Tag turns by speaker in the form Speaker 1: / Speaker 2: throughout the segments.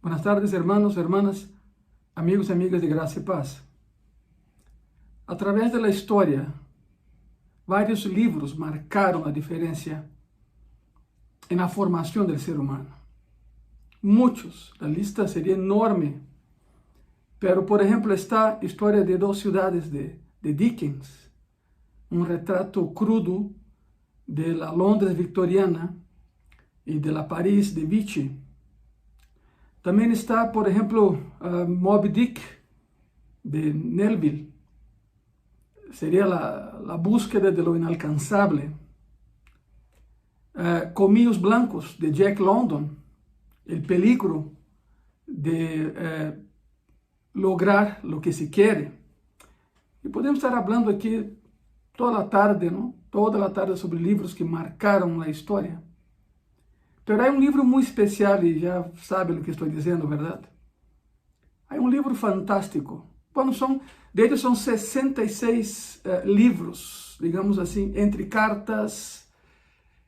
Speaker 1: Buenas tardes, hermanos, hermanas, amigos y amigas de Gracia y Paz. A través de la historia, varios libros marcaron la diferencia en la formación del ser humano. Muchos, la lista sería enorme, pero por ejemplo está la historia de dos ciudades de Dickens, un retrato crudo de la Londres victoriana y de la París de Vichy. También está, por ejemplo, Moby Dick de Melville. Sería la búsqueda de lo inalcanzable. Colmillos Blancos de Jack London. El peligro de lograr lo que se quiere. Y podemos estar hablando aquí toda la tarde, ¿no? Toda la tarde sobre libros que marcaron la historia. Pero hay un libro muy especial y ya sabe lo que estoy diciendo, ¿verdad? Hay un libro fantástico. Bueno, de ellos son 66 libros, digamos así, entre cartas,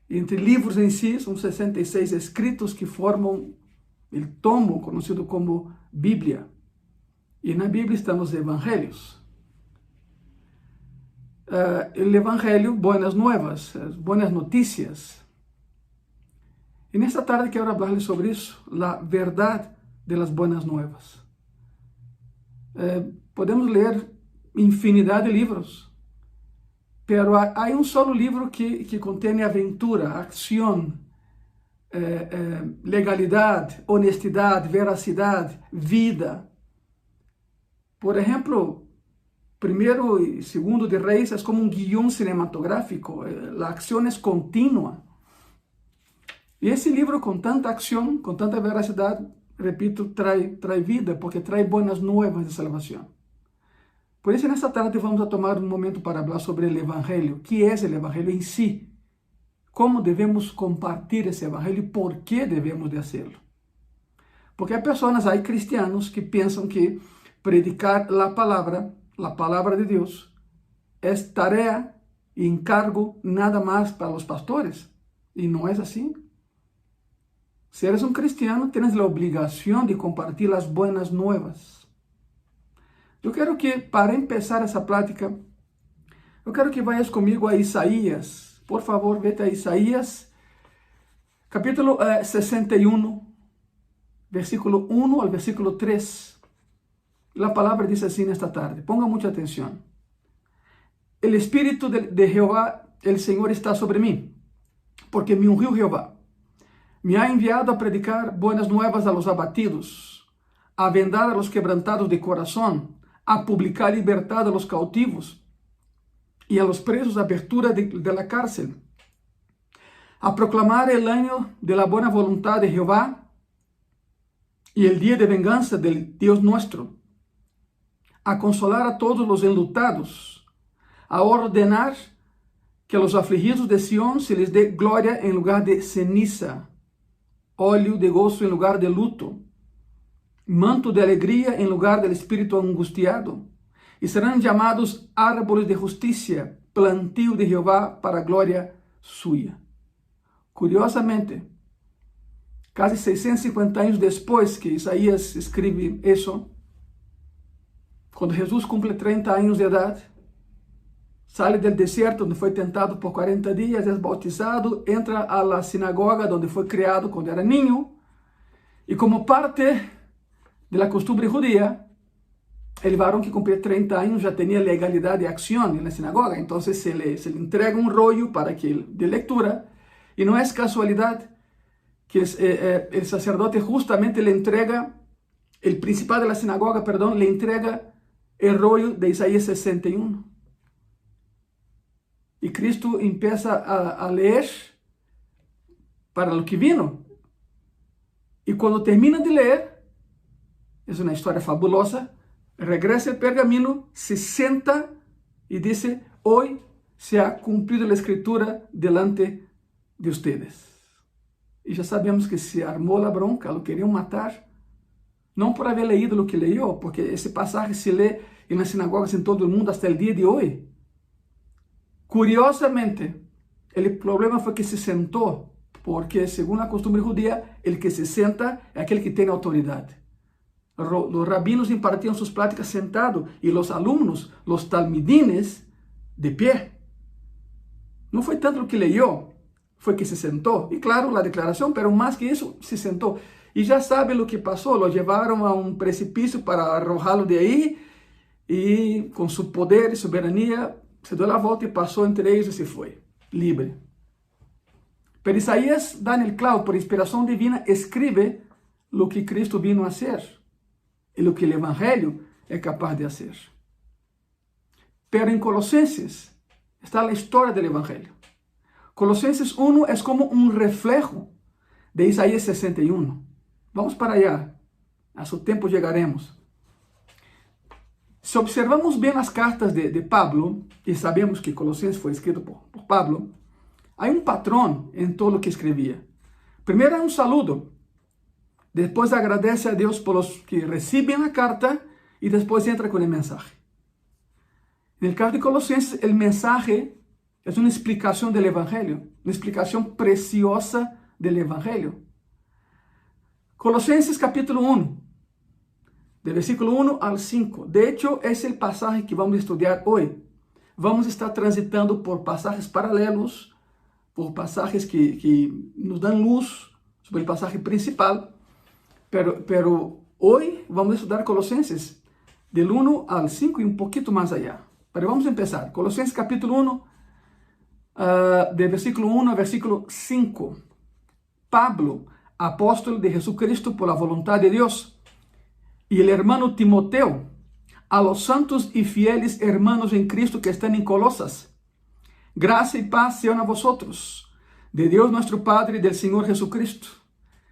Speaker 1: entre libros en sí, son 66 escritos que forman el tomo conocido como Biblia. Y en la Biblia están los evangelios. El evangelio, buenas nuevas, buenas noticias. En esta tarde quiero hablarles sobre eso, la verdad de las buenas nuevas. Podemos leer infinidad de libros, pero hay un solo libro que contiene aventura, acción, legalidad, honestidad, veracidad, vida. Por ejemplo, Primero y Segundo de Reyes es como un guión cinematográfico, la acción es continua. Y ese libro con tanta acción, con tanta veracidad, repito, trae vida, porque trae buenas nuevas de salvación. Por eso en esta tarde vamos a tomar un momento para hablar sobre el Evangelio. ¿Qué es el Evangelio en sí? ¿Cómo debemos compartir ese Evangelio y por qué debemos de hacerlo? Porque hay cristianos que piensan que predicar la palabra de Dios, es tarea y encargo nada más para los pastores. Y no es así. Si eres un cristiano, tienes la obligación de compartir las buenas nuevas. Yo quiero que, para empezar esa plática, yo quiero que vayas conmigo a Isaías. Por favor, vete a Isaías, capítulo 61, versículo 1 al versículo 3. La palabra dice así en esta tarde. Ponga mucha atención. El Espíritu de Jehová, el Señor, está sobre mí, porque me ungió Jehová. Me ha enviado a predicar buenas nuevas a los abatidos, a vendar a los quebrantados de corazón, a publicar libertad a los cautivos y a los presos abertura de la cárcel, a proclamar el año de la buena voluntad de Jehová y el día de venganza del Dios nuestro, a consolar a todos los enlutados, a ordenar que a los afligidos de Sión se les dé gloria en lugar de ceniza, óleo de gozo en lugar de luto, manto de alegría en lugar del espíritu angustiado, y serán llamados árboles de justicia, plantío de Jehová para gloria suya. Curiosamente, casi 650 años después que Isaías escribe eso, cuando Jesús cumple 30 años de edad, sale del desierto donde fue tentado por 40 días, es bautizado, entra a la sinagoga donde fue criado cuando era niño, y como parte de la costumbre judía, el varón que cumplía 30 años ya tenía legalidad de acción en la sinagoga, entonces se le entrega un rollo de lectura, y no es casualidad que el sacerdote justamente le entrega, el principal de la sinagoga, le entrega el rollo de Isaías 61. Y Cristo empieza a leer para lo que vino. Y cuando termina de leer, es una historia fabulosa, regresa el pergamino, se sienta y dice, hoy se ha cumplido la escritura delante de ustedes. Y ya sabemos que se armó la bronca, lo querían matar. No por haber leído lo que leyó, porque ese pasaje se lee en las sinagogas en todo el mundo hasta el día de hoy. Curiosamente, el problema fue que se sentó porque según la costumbre judía, el que se sienta es aquel que tiene autoridad. Los rabinos impartían sus pláticas sentados y los alumnos, los talmidines, de pie. No fue tanto lo que leyó, fue que se sentó. Y claro, la declaración, pero más que eso, se sentó. Y ya sabe lo que pasó, lo llevaron a un precipicio para arrojarlo de ahí y con su poder y soberanía se dio la vuelta y pasó entre ellos y se fue, libre. Pero Isaías da en el clavo, por inspiración divina, escribe lo que Cristo vino a hacer y lo que el Evangelio es capaz de hacer. Pero en Colosenses está la historia del Evangelio. Colosenses 1 es como un reflejo de Isaías 61. Vamos para allá, a su tiempo llegaremos. Si observamos bien las cartas de Pablo, y sabemos que Colosenses fue escrito por Pablo, hay un patrón en todo lo que escribía. Primero hay un saludo, después agradece a Dios por los que reciben la carta y después entra con el mensaje. En el caso de Colosenses, el mensaje es una explicación del Evangelio, una explicación preciosa del Evangelio. Colosenses capítulo 1, del versículo 1 al 5. De hecho, es el pasaje que vamos a estudiar hoy. Vamos a estar transitando por pasajes paralelos, por pasajes que nos dan luz sobre el pasaje principal, pero hoy vamos a estudiar Colosenses del 1 al 5 y un poquito más allá. Pero vamos a empezar. Colosenses capítulo 1, del versículo 1 al versículo 5. Pablo, apóstol de Jesucristo por la voluntad de Dios, y el hermano Timoteo, a los santos y fieles hermanos en Cristo que están en Colosas. Gracia y paz sean a vosotros, de Dios nuestro Padre y del Señor Jesucristo.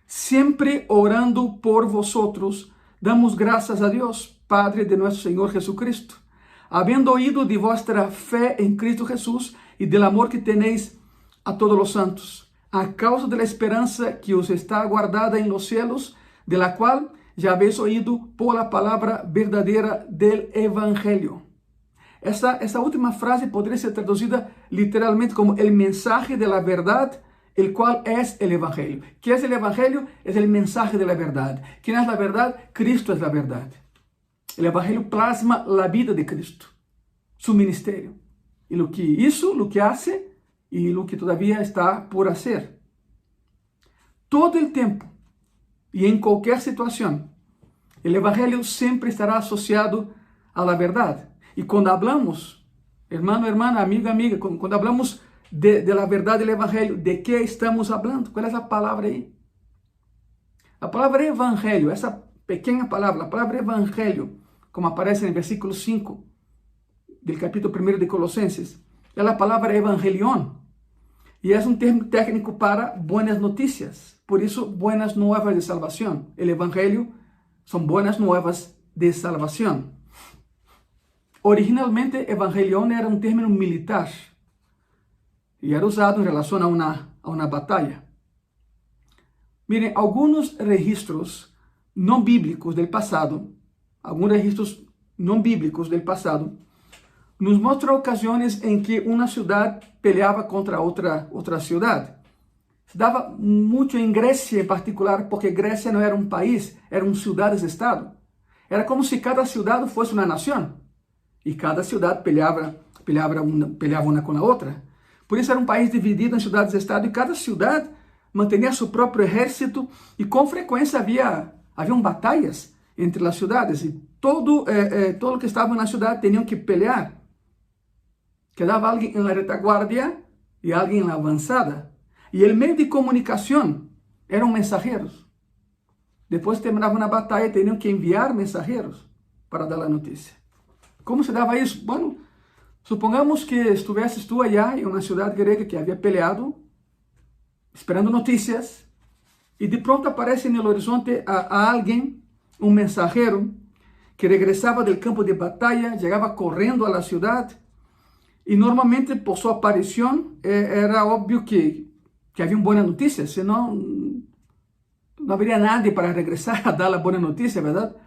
Speaker 1: Siempre orando por vosotros, damos gracias a Dios, Padre de nuestro Señor Jesucristo, habiendo oído de vuestra fe en Cristo Jesús y del amor que tenéis a todos los santos, a causa de la esperanza que os está guardada en los cielos, de la cual ya habéis oído por la palabra verdadera del Evangelio. Esa última frase podría ser traducida literalmente como el mensaje de la verdad, el cual es el Evangelio. ¿Qué es el Evangelio? Es el mensaje de la verdad. ¿Quién es la verdad? Cristo es la verdad. El Evangelio plasma la vida de Cristo, su ministerio, y lo que hizo, lo que hace y lo que todavía está por hacer. Todo el tiempo y en cualquier situación, el Evangelio siempre estará asociado a la verdad. Y cuando hablamos, hermano, hermana, amiga, amiga, cuando hablamos de la verdad del Evangelio, ¿de qué estamos hablando? ¿Cuál es la palabra ahí? La palabra Evangelio, esa pequeña palabra, la palabra Evangelio, como aparece en el versículo 5 del capítulo 1 de Colosenses, es la palabra Evangelión. Y es un término técnico para buenas noticias. Por eso, buenas nuevas de salvación. El Evangelio son buenas nuevas de salvación. Originalmente, Evangelión era un término militar y era usado en relación a una batalla. Miren, algunos registros no bíblicos del pasado, nos muestran ocasiones en que una ciudad peleaba contra otra ciudad. Se daba mucho en Grecia en particular, porque Grecia no era un país, eran ciudades-estado. Era como si cada ciudad fuese una nación. Y cada ciudad peleaba una con la otra. Por eso era un país dividido en ciudades-estado y cada ciudad mantenía su propio ejército y con frecuencia habían batallas entre las ciudades y todo lo que estaba en la ciudad tenían que pelear. Quedaba alguien en la retaguardia y alguien en la avanzada. Y el medio de comunicación eran mensajeros. Después terminaba una batalla y tenían que enviar mensajeros para dar la noticia. ¿Cómo se daba eso? Bueno, supongamos que estuvieses tú allá en una ciudad griega que había peleado, esperando noticias, y de pronto aparece en el horizonte a alguien, un mensajero, que regresaba del campo de batalla, llegaba corriendo a la ciudad, y normalmente por su aparición era obvio que había una buena noticia, si no, no habría nadie para regresar a dar la buena noticia, ¿verdad?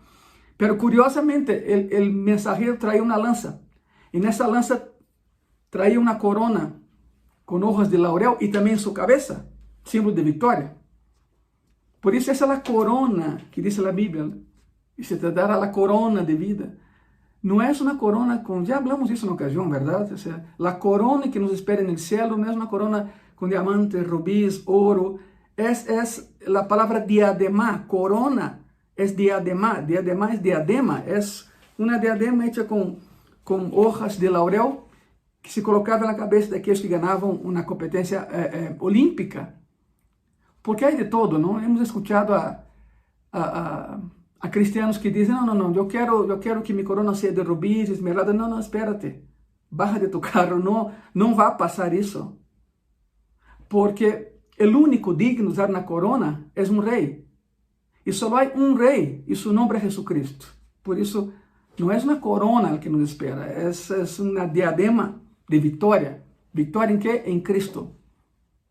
Speaker 1: Pero curiosamente, el mensajero traía una lanza. En esa lanza traía una corona con hojas de laurel y también en su cabeza símbolo de victoria. Por eso esa es la corona que dice la Biblia, y se te dará la corona de vida. No es una corona con, ya hablamos de eso en ocasión, ¿verdad? O sea, la corona que nos espera en el cielo no es una corona con diamantes, rubíes, oro, es la palabra diadema, corona es diadema, diadema es diadema, es una diadema hecha con hojas de laurel que se colocaba en la cabeza de aquellos que ganaban una competencia olímpica. Porque hay de todo, ¿no? Hemos escuchado a cristianos que dicen, no, yo quiero que mi corona sea de rubíes, esmeralda. No, espérate, baja de tu carro, no va a pasar eso. Porque el único digno de usar una corona es un rey. Y solo hay un rey, y su nombre es Jesucristo. Por eso, no es una corona el que nos espera, es una diadema de victoria. ¿Victoria en qué? En Cristo.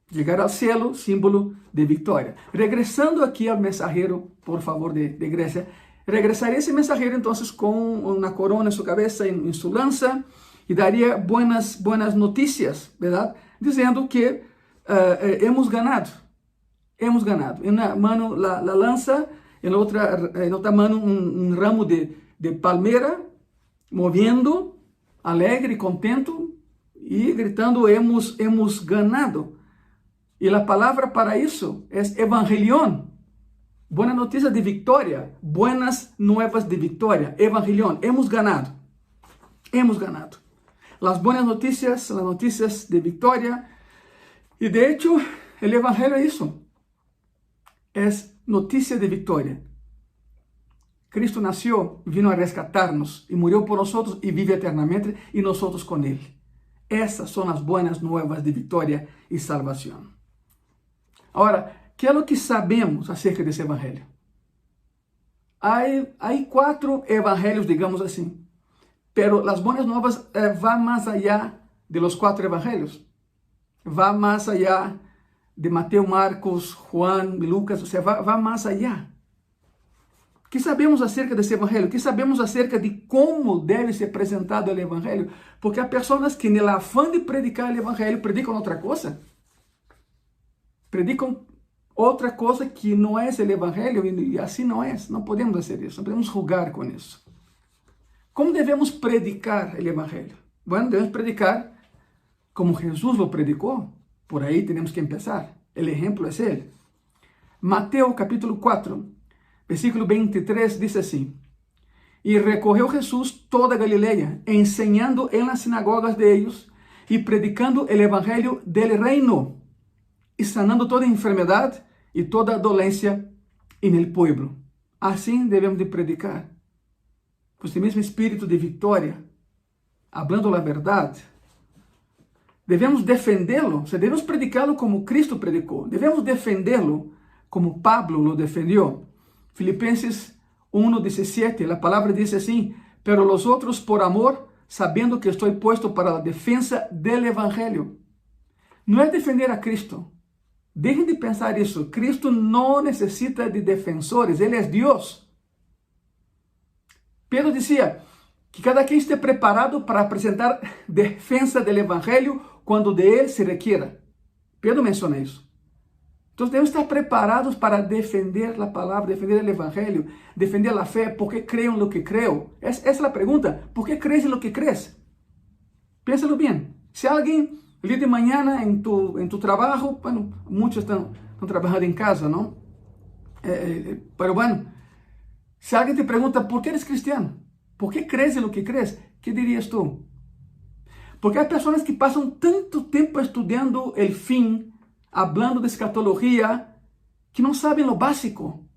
Speaker 1: Llegar al cielo, símbolo de victoria. Regresando aquí al mensajero, por favor, de Grecia. Regresaría ese mensajero entonces con una corona en su cabeza, en su lanza, y daría buenas noticias, ¿verdad? Diciendo que hemos ganado. Hemos ganado. En una mano la lanza, en otra mano un ramo de palmera, moviendo, alegre y contento, y gritando, hemos ganado. Y la palabra para eso es evangelión. Buena noticia de victoria. Buenas nuevas de victoria. Evangelión. Hemos ganado. Hemos ganado. Las buenas noticias, las noticias de victoria. Y de hecho, el evangelio es eso. Es noticia de victoria. Cristo nació, vino a rescatarnos y murió por nosotros y vive eternamente y nosotros con Él. Esas son las buenas nuevas de victoria y salvación. Ahora, ¿qué es lo que sabemos acerca de ese evangelio? Hay 4 evangelios, digamos así, pero las buenas nuevas van más allá de los 4 evangelios. Va más allá de Mateo, Marcos, Juan y Lucas, o sea, va más allá. ¿Qué sabemos acerca de ese evangelio? ¿Qué sabemos acerca de cómo debe ser presentado el evangelio? Porque hay personas que en el afán de predicar el evangelio predican otra cosa. Predican otra cosa que no es el evangelio y así no es. No podemos hacer eso, no podemos jugar con eso. ¿Cómo debemos predicar el evangelio? Bueno, debemos predicar como Jesús lo predicó. Por ahí tenemos que empezar. El ejemplo es Él. Mateo capítulo 4, versículo 23 dice así: Y recorrió Jesús toda Galilea, enseñando en las sinagogas de ellos y predicando el evangelio del reino, y sanando toda enfermedad y toda dolencia en el pueblo. Así debemos de predicar. Pues el mismo espíritu de victoria, hablando la verdad. Debemos defenderlo, o sea, debemos predicarlo como Cristo predicó. Debemos defenderlo como Pablo lo defendió. Filipenses 1:17, la palabra dice así: pero los otros por amor, sabiendo que estoy puesto para la defensa del evangelio. No es defender a Cristo. Dejen de pensar eso. Cristo no necesita de defensores, Él es Dios. Pedro decía que cada quien esté preparado para presentar defensa del evangelio cuando de Él se requiera. Pedro menciona eso. Entonces debemos estar preparados para defender la palabra, defender el evangelio, defender la fe, porque creo en lo que creo. Esa es la pregunta. ¿Por qué crees en lo que crees? Piénsalo bien. Si alguien el día de mañana en tu trabajo, bueno, muchos están trabajando en casa, ¿no? Pero bueno, si alguien te pregunta, ¿por qué eres cristiano? ¿Por qué crees en lo que crees? ¿Qué dirías tú? Porque hay personas que pasan tanto tiempo estudiando el fin, hablando de escatología, que no saben lo básico.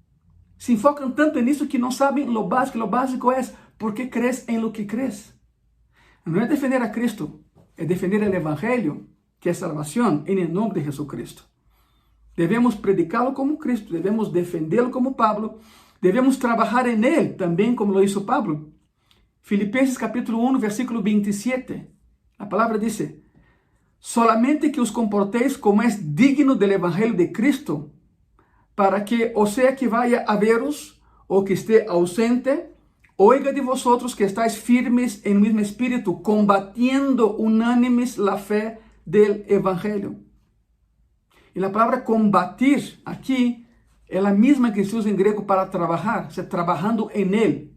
Speaker 1: Se enfocan tanto en eso que no saben lo básico. Lo básico es, ¿por qué crees en lo que crees? No es defender a Cristo, es defender el evangelio, que es salvación, en el nombre de Jesucristo. Debemos predicarlo como Cristo, debemos defenderlo como Pablo, debemos trabajar en él también como lo hizo Pablo. Filipenses capítulo 1, versículo 27, la palabra dice: solamente que os comportéis como es digno del evangelio de Cristo, para que, o sea que vaya a veros, o que esté ausente, oiga de vosotros que estáis firmes en el mismo espíritu, combatiendo unánimes la fe del evangelio. E a palavra combatir aqui é a mesma que se usa em grego para trabalhar, se trabalhando em ele,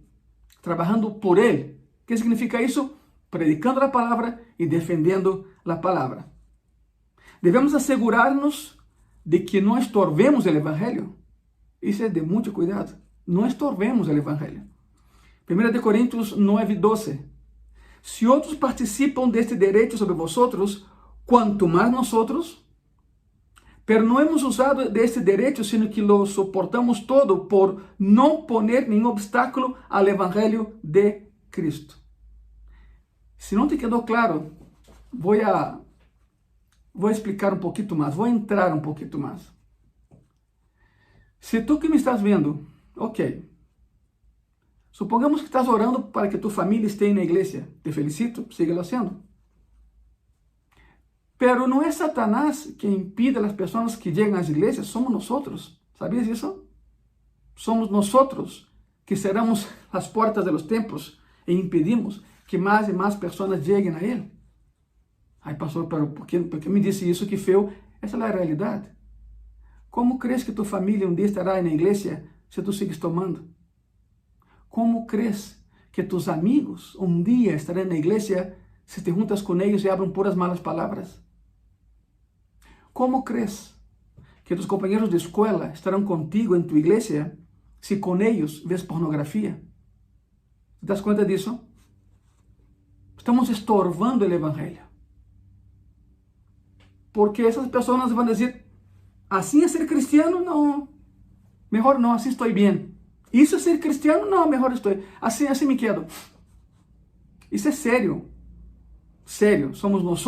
Speaker 1: trabalhando por ele. O que significa isso? Predicando a palavra e defendendo a palavra. Devemos assegurar-nos de que não estorbemos o evangelho. Isso é de muito cuidado. Não estorbemos o evangelho. 1 Coríntios 9:12. Se outros participam deste direito sobre vosotros, quanto mais nosotros. Pero não hemos usado deste direito, sino que lo soportamos todo por não poner nenhum obstáculo ao evangelho de Cristo. Se não te quedou claro, vou explicar um pouquinho mais, vou entrar um pouquinho mais. Se tu que me estás vendo, ok, supongamos que estás orando para que tu família esteja na igreja, te felicito, siga lo haciendo. Pero não é Satanás que impide as pessoas que chegam às igrejas, somos nós. ¿Sabias isso? Somos nós que cerramos as portas de los templos e impedimos que mais e mais pessoas cheguem a ele. Ai, pastor, pero por que me disse isso que feio? Essa é a realidade. Como crees que tu família um dia estará na igreja se tu sigues tomando? Como crees que tus amigos um dia estarão na igreja se te juntas com eles e abram puras malas palavras? Como crees que tus companheiros de escola estarão contigo em tu igreja se com eles ves pornografia? ¿Te das conta disso? Estamos estorvando o evangelho. Porque essas pessoas vão dizer, assim é ser cristiano? Não, melhor não, assim estou bem. Isso é ser cristiano? Não, melhor estou. Assim me quedo. Isso é sério. Sério, somos nós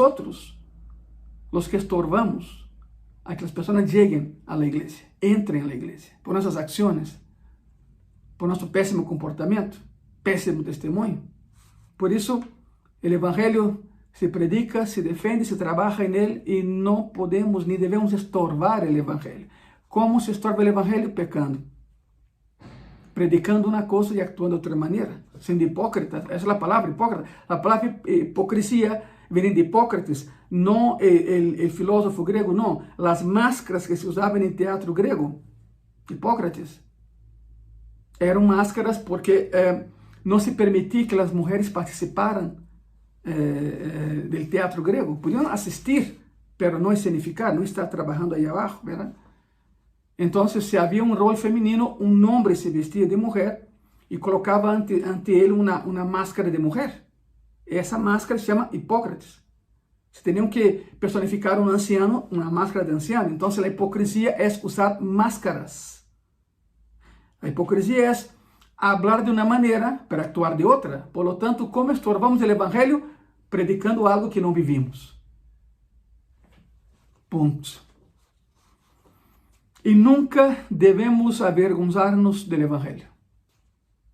Speaker 1: os que estorvamos a que as pessoas cheguem à igreja, entrem à igreja, por nossas ações, por nosso péssimo comportamento, péssimo testemunho. Por isso, o evangelho se predica, se defende, se trabalha nele e não podemos nem devemos estorvar o evangelho. Como se estorva o evangelho? Pecando. Predicando uma coisa e actuando de outra maneira. Sendo hipócritas. Essa é a palavra hipócrita. A palavra hipocrisia vem de Hipócrates, não o filósofo grego, não. As máscaras que se usavam em teatro grego. Hipócrates. Eram máscaras porque não se permitia que as mulheres participaram do teatro grego. Podiam assistir, mas não escenificar, não estar trabalhando aí abaixo, ¿verdad? Então, se havia um rol feminino, um homem se vestia de mulher e colocava ante ele uma máscara de mulher. Essa máscara se chama Hipócrates. Se tinham que personificar um anciano, uma máscara de anciano. Então, a hipocrisia é usar máscaras. A hipocrisia é falar de uma maneira para actuar de outra. Por lo tanto, como estorvamos o evangelho? Predicando algo que não vivimos. Ponto. E nunca devemos avergonzar-nos do evangelho.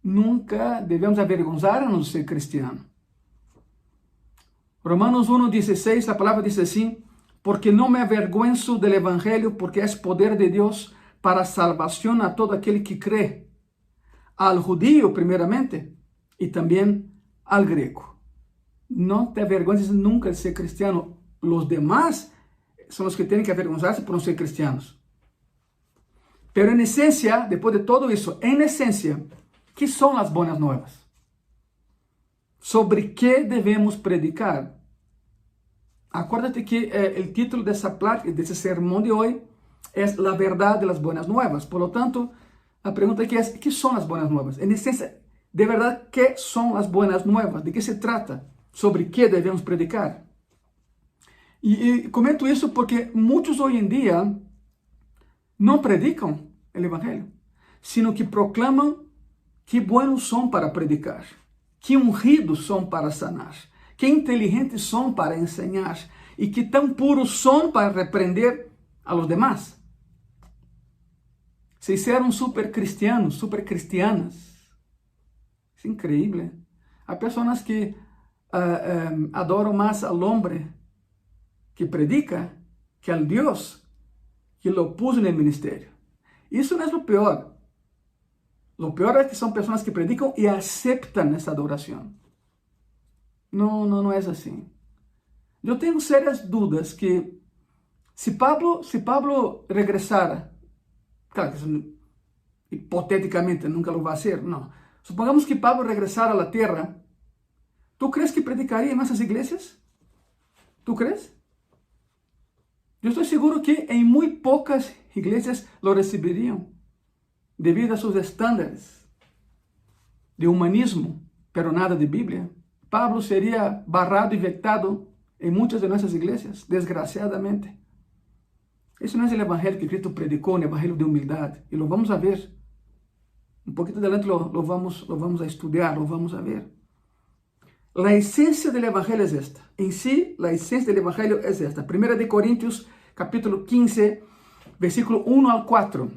Speaker 1: Nunca devemos avergonzar-nos de ser cristiano. Romanos 1:16, a palavra diz assim: porque não me avergüenzo del evangelho, porque é poder de Deus para a salvação a todo aquele que crê, al judío primeiramente e também al grego. Não te avergüences nunca de ser cristiano. Os demás são os que têm que avergonzar-se por não ser cristianos. Pero en esencia, después de todo eso, en esencia, ¿qué son las buenas nuevas? ¿Sobre qué debemos predicar? Acuérdate que el título de ese sermón de hoy es La verdad de las buenas nuevas. Por lo tanto, la pregunta aquí es, ¿qué son las buenas nuevas? En esencia, de verdad, ¿qué son las buenas nuevas? ¿De qué se trata? ¿Sobre qué debemos predicar? Y comento eso porque muchos hoy en día não predicam o evangelho, sino que proclamam que buenos são para predicar, que ungidos são para sanar, que inteligentes são para ensinar e que tão puros são para repreender a los demás. Se hicieron super cristianos, super cristianas. É incrível. Há pessoas que adoram mais ao homem que predica que ao Deus que lo puso no ministério. Isso não é o pior. O pior é que são pessoas que predicam e aceitam essa adoração. Não é assim. Eu tenho sérias dúvidas que Si Pablo regresara, claro que eso, hipotéticamente nunca lo va a hacer, no. Supongamos que Pablo regresara a la tierra, ¿tú crees que predicaría en esas iglesias? ¿Tú crees? Yo estoy seguro que en muy pocas iglesias lo recibirían, debido a sus estándares de humanismo, pero nada de Biblia. Pablo sería barrado y vetado en muchas de nuestras iglesias, desgraciadamente. Ese no es el evangelio que Cristo predicó, un evangelio de humildad, y lo vamos a ver. Un poquito adelante lo vamos a estudiar, lo vamos a ver. La esencia del evangelio es esta. En sí, la esencia del evangelio es esta. 1 Corintios, capítulo 15, versículo 1 al 4.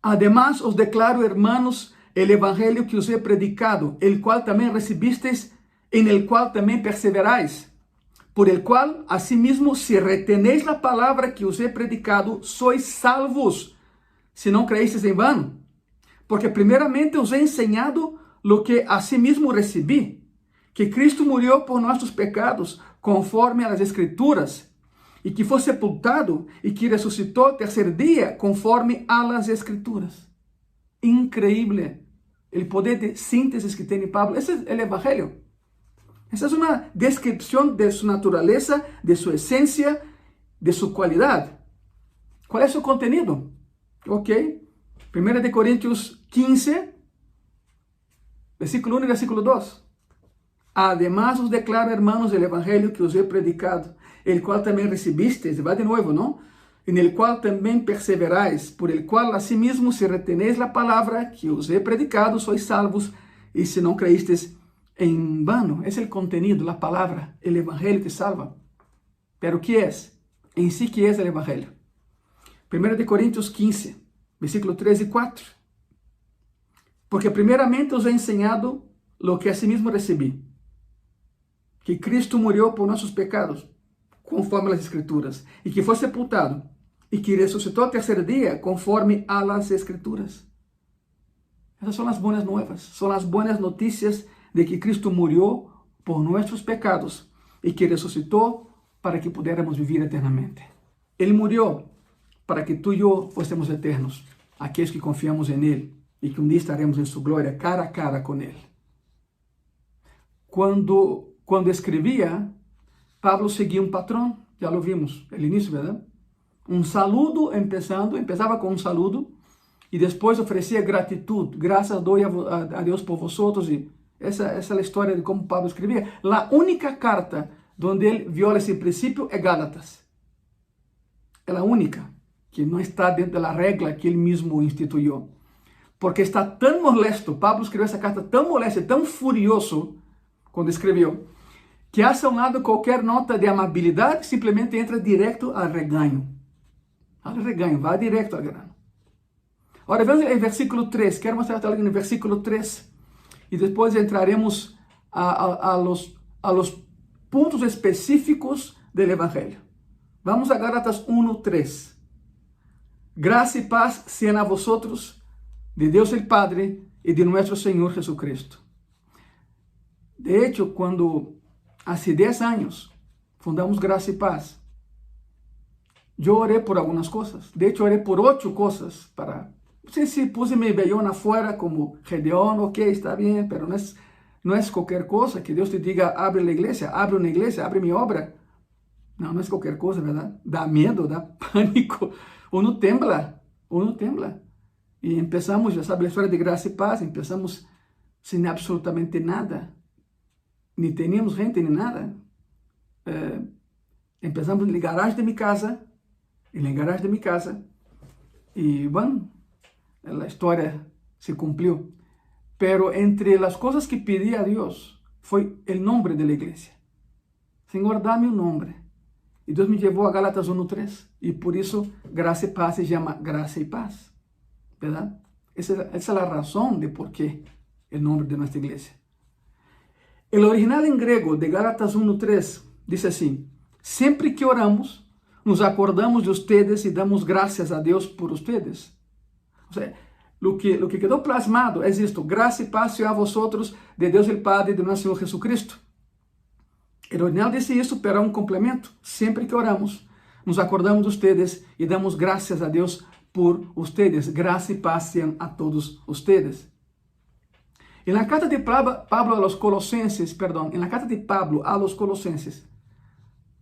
Speaker 1: Además os declaro, hermanos, el evangelio que os he predicado, el cual también recibisteis, en el cual también perseveráis, por el cual, asimismo, si retenéis la palabra que os he predicado, sois salvos, si no creísteis en vano. Porque primeramente os he enseñado lo que asimismo recibí, que Cristo murió por nuestros pecados, conforme a las Escrituras, y que fue sepultado, y que resucitó al tercer día, conforme a las Escrituras. Increíble el poder de síntesis que tiene Pablo. Ese es el evangelio. Esa es una descripción de su naturaleza, de su esencia, de su cualidad. ¿Cuál es su contenido? Ok. 1 Corintios 15, versículo 1 y versículo 2. Además os declaro, hermanos, el evangelio que os he predicado, el cual también recibisteis, va de nuevo, ¿no? En el cual también perseveráis, por el cual asimismo si retenéis la palabra que os he predicado, sois salvos, y si no creísteis en vano. Es el contenido, la palabra, el evangelio que salva. Pero ¿qué es? En sí, ¿qué es el evangelio? 1 Corintios 15, versículo 3 y 4. Porque primeramente os he enseñado lo que asimismo recibí, que Cristo murió por nuestros pecados, conforme a las Escrituras, y que fue sepultado, y que resucitó al tercer día, conforme a las Escrituras. Esas son las buenas nuevas, son las buenas noticias de que Cristo murió por nuestros pecados, y que resucitó para que pudiéramos vivir eternamente. Él murió para que tú y yo fuésemos eternos, aquellos que confiamos en Él, y que un día estaremos en su gloria, cara a cara con Él. Cuando escribía, Pablo seguía un patrón, ya lo vimos, el inicio, ¿verdad? Un saludo empezaba con un saludo, y después ofrecía gratitud, gracias doy a Dios por vosotros, y esa es la historia de cómo Pablo escribía. La única carta donde él viola ese principio es Gálatas. Es la única que no está dentro de la regla que él mismo instituyó. Porque está tan molesto, Pablo escribió esa carta tan molesto, tan furioso, cuando escribió, que hace a un lado cualquier nota de amabilidad, simplemente entra directo al regaño. Al regaño, va directo al grano. Ahora vemos el versículo 3, quiero mostrarte algo en el versículo 3, y después entraremos a los puntos específicos del Evangelio. Vamos a Gálatas 1, 3. Gracia y paz sean a vosotros, de Dios el Padre y de nuestro Señor Jesucristo. De hecho, cuando hace 10 años fundamos Gracia y Paz, yo oré por algunas cosas. De hecho, oré por 8 cosas para... No sé si puse mi vellón afuera como Gedeón, ok, está bien, pero no es cualquier cosa que Dios te diga, abre la iglesia, abre una iglesia, abre mi obra. No es cualquier cosa, ¿verdad? Da miedo, da pánico. Uno tembla. Y empezamos, ya sabes la historia de Gracia y Paz, empezamos sin absolutamente nada. Ni teníamos gente ni nada. Empezamos en el garaje de mi casa, y bueno, la historia se cumplió. Pero entre las cosas que pedí a Dios fue el nombre de la iglesia. Señor, dame un nombre. Y Dios me llevó a Gálatas 1:3. Y por eso Gracia y Paz se llama Gracia y Paz. ¿Verdad? Esa es la razón de por qué el nombre de nuestra iglesia. El original en griego de Gálatas 1:3 dice así: siempre que oramos, nos acordamos de ustedes y damos gracias a Dios por ustedes. O sea, lo que quedó plasmado es esto: gracia y paz sea a vosotros, de Dios el Padre y de nuestro Señor Jesucristo. El original dice eso, pero hay un complemento. Siempre que oramos, nos acordamos de ustedes y damos gracias a Dios por ustedes. Gracia y paz sean a todos ustedes. En la carta de Pablo a los Colosenses, en la carta de Pablo a los Colosenses,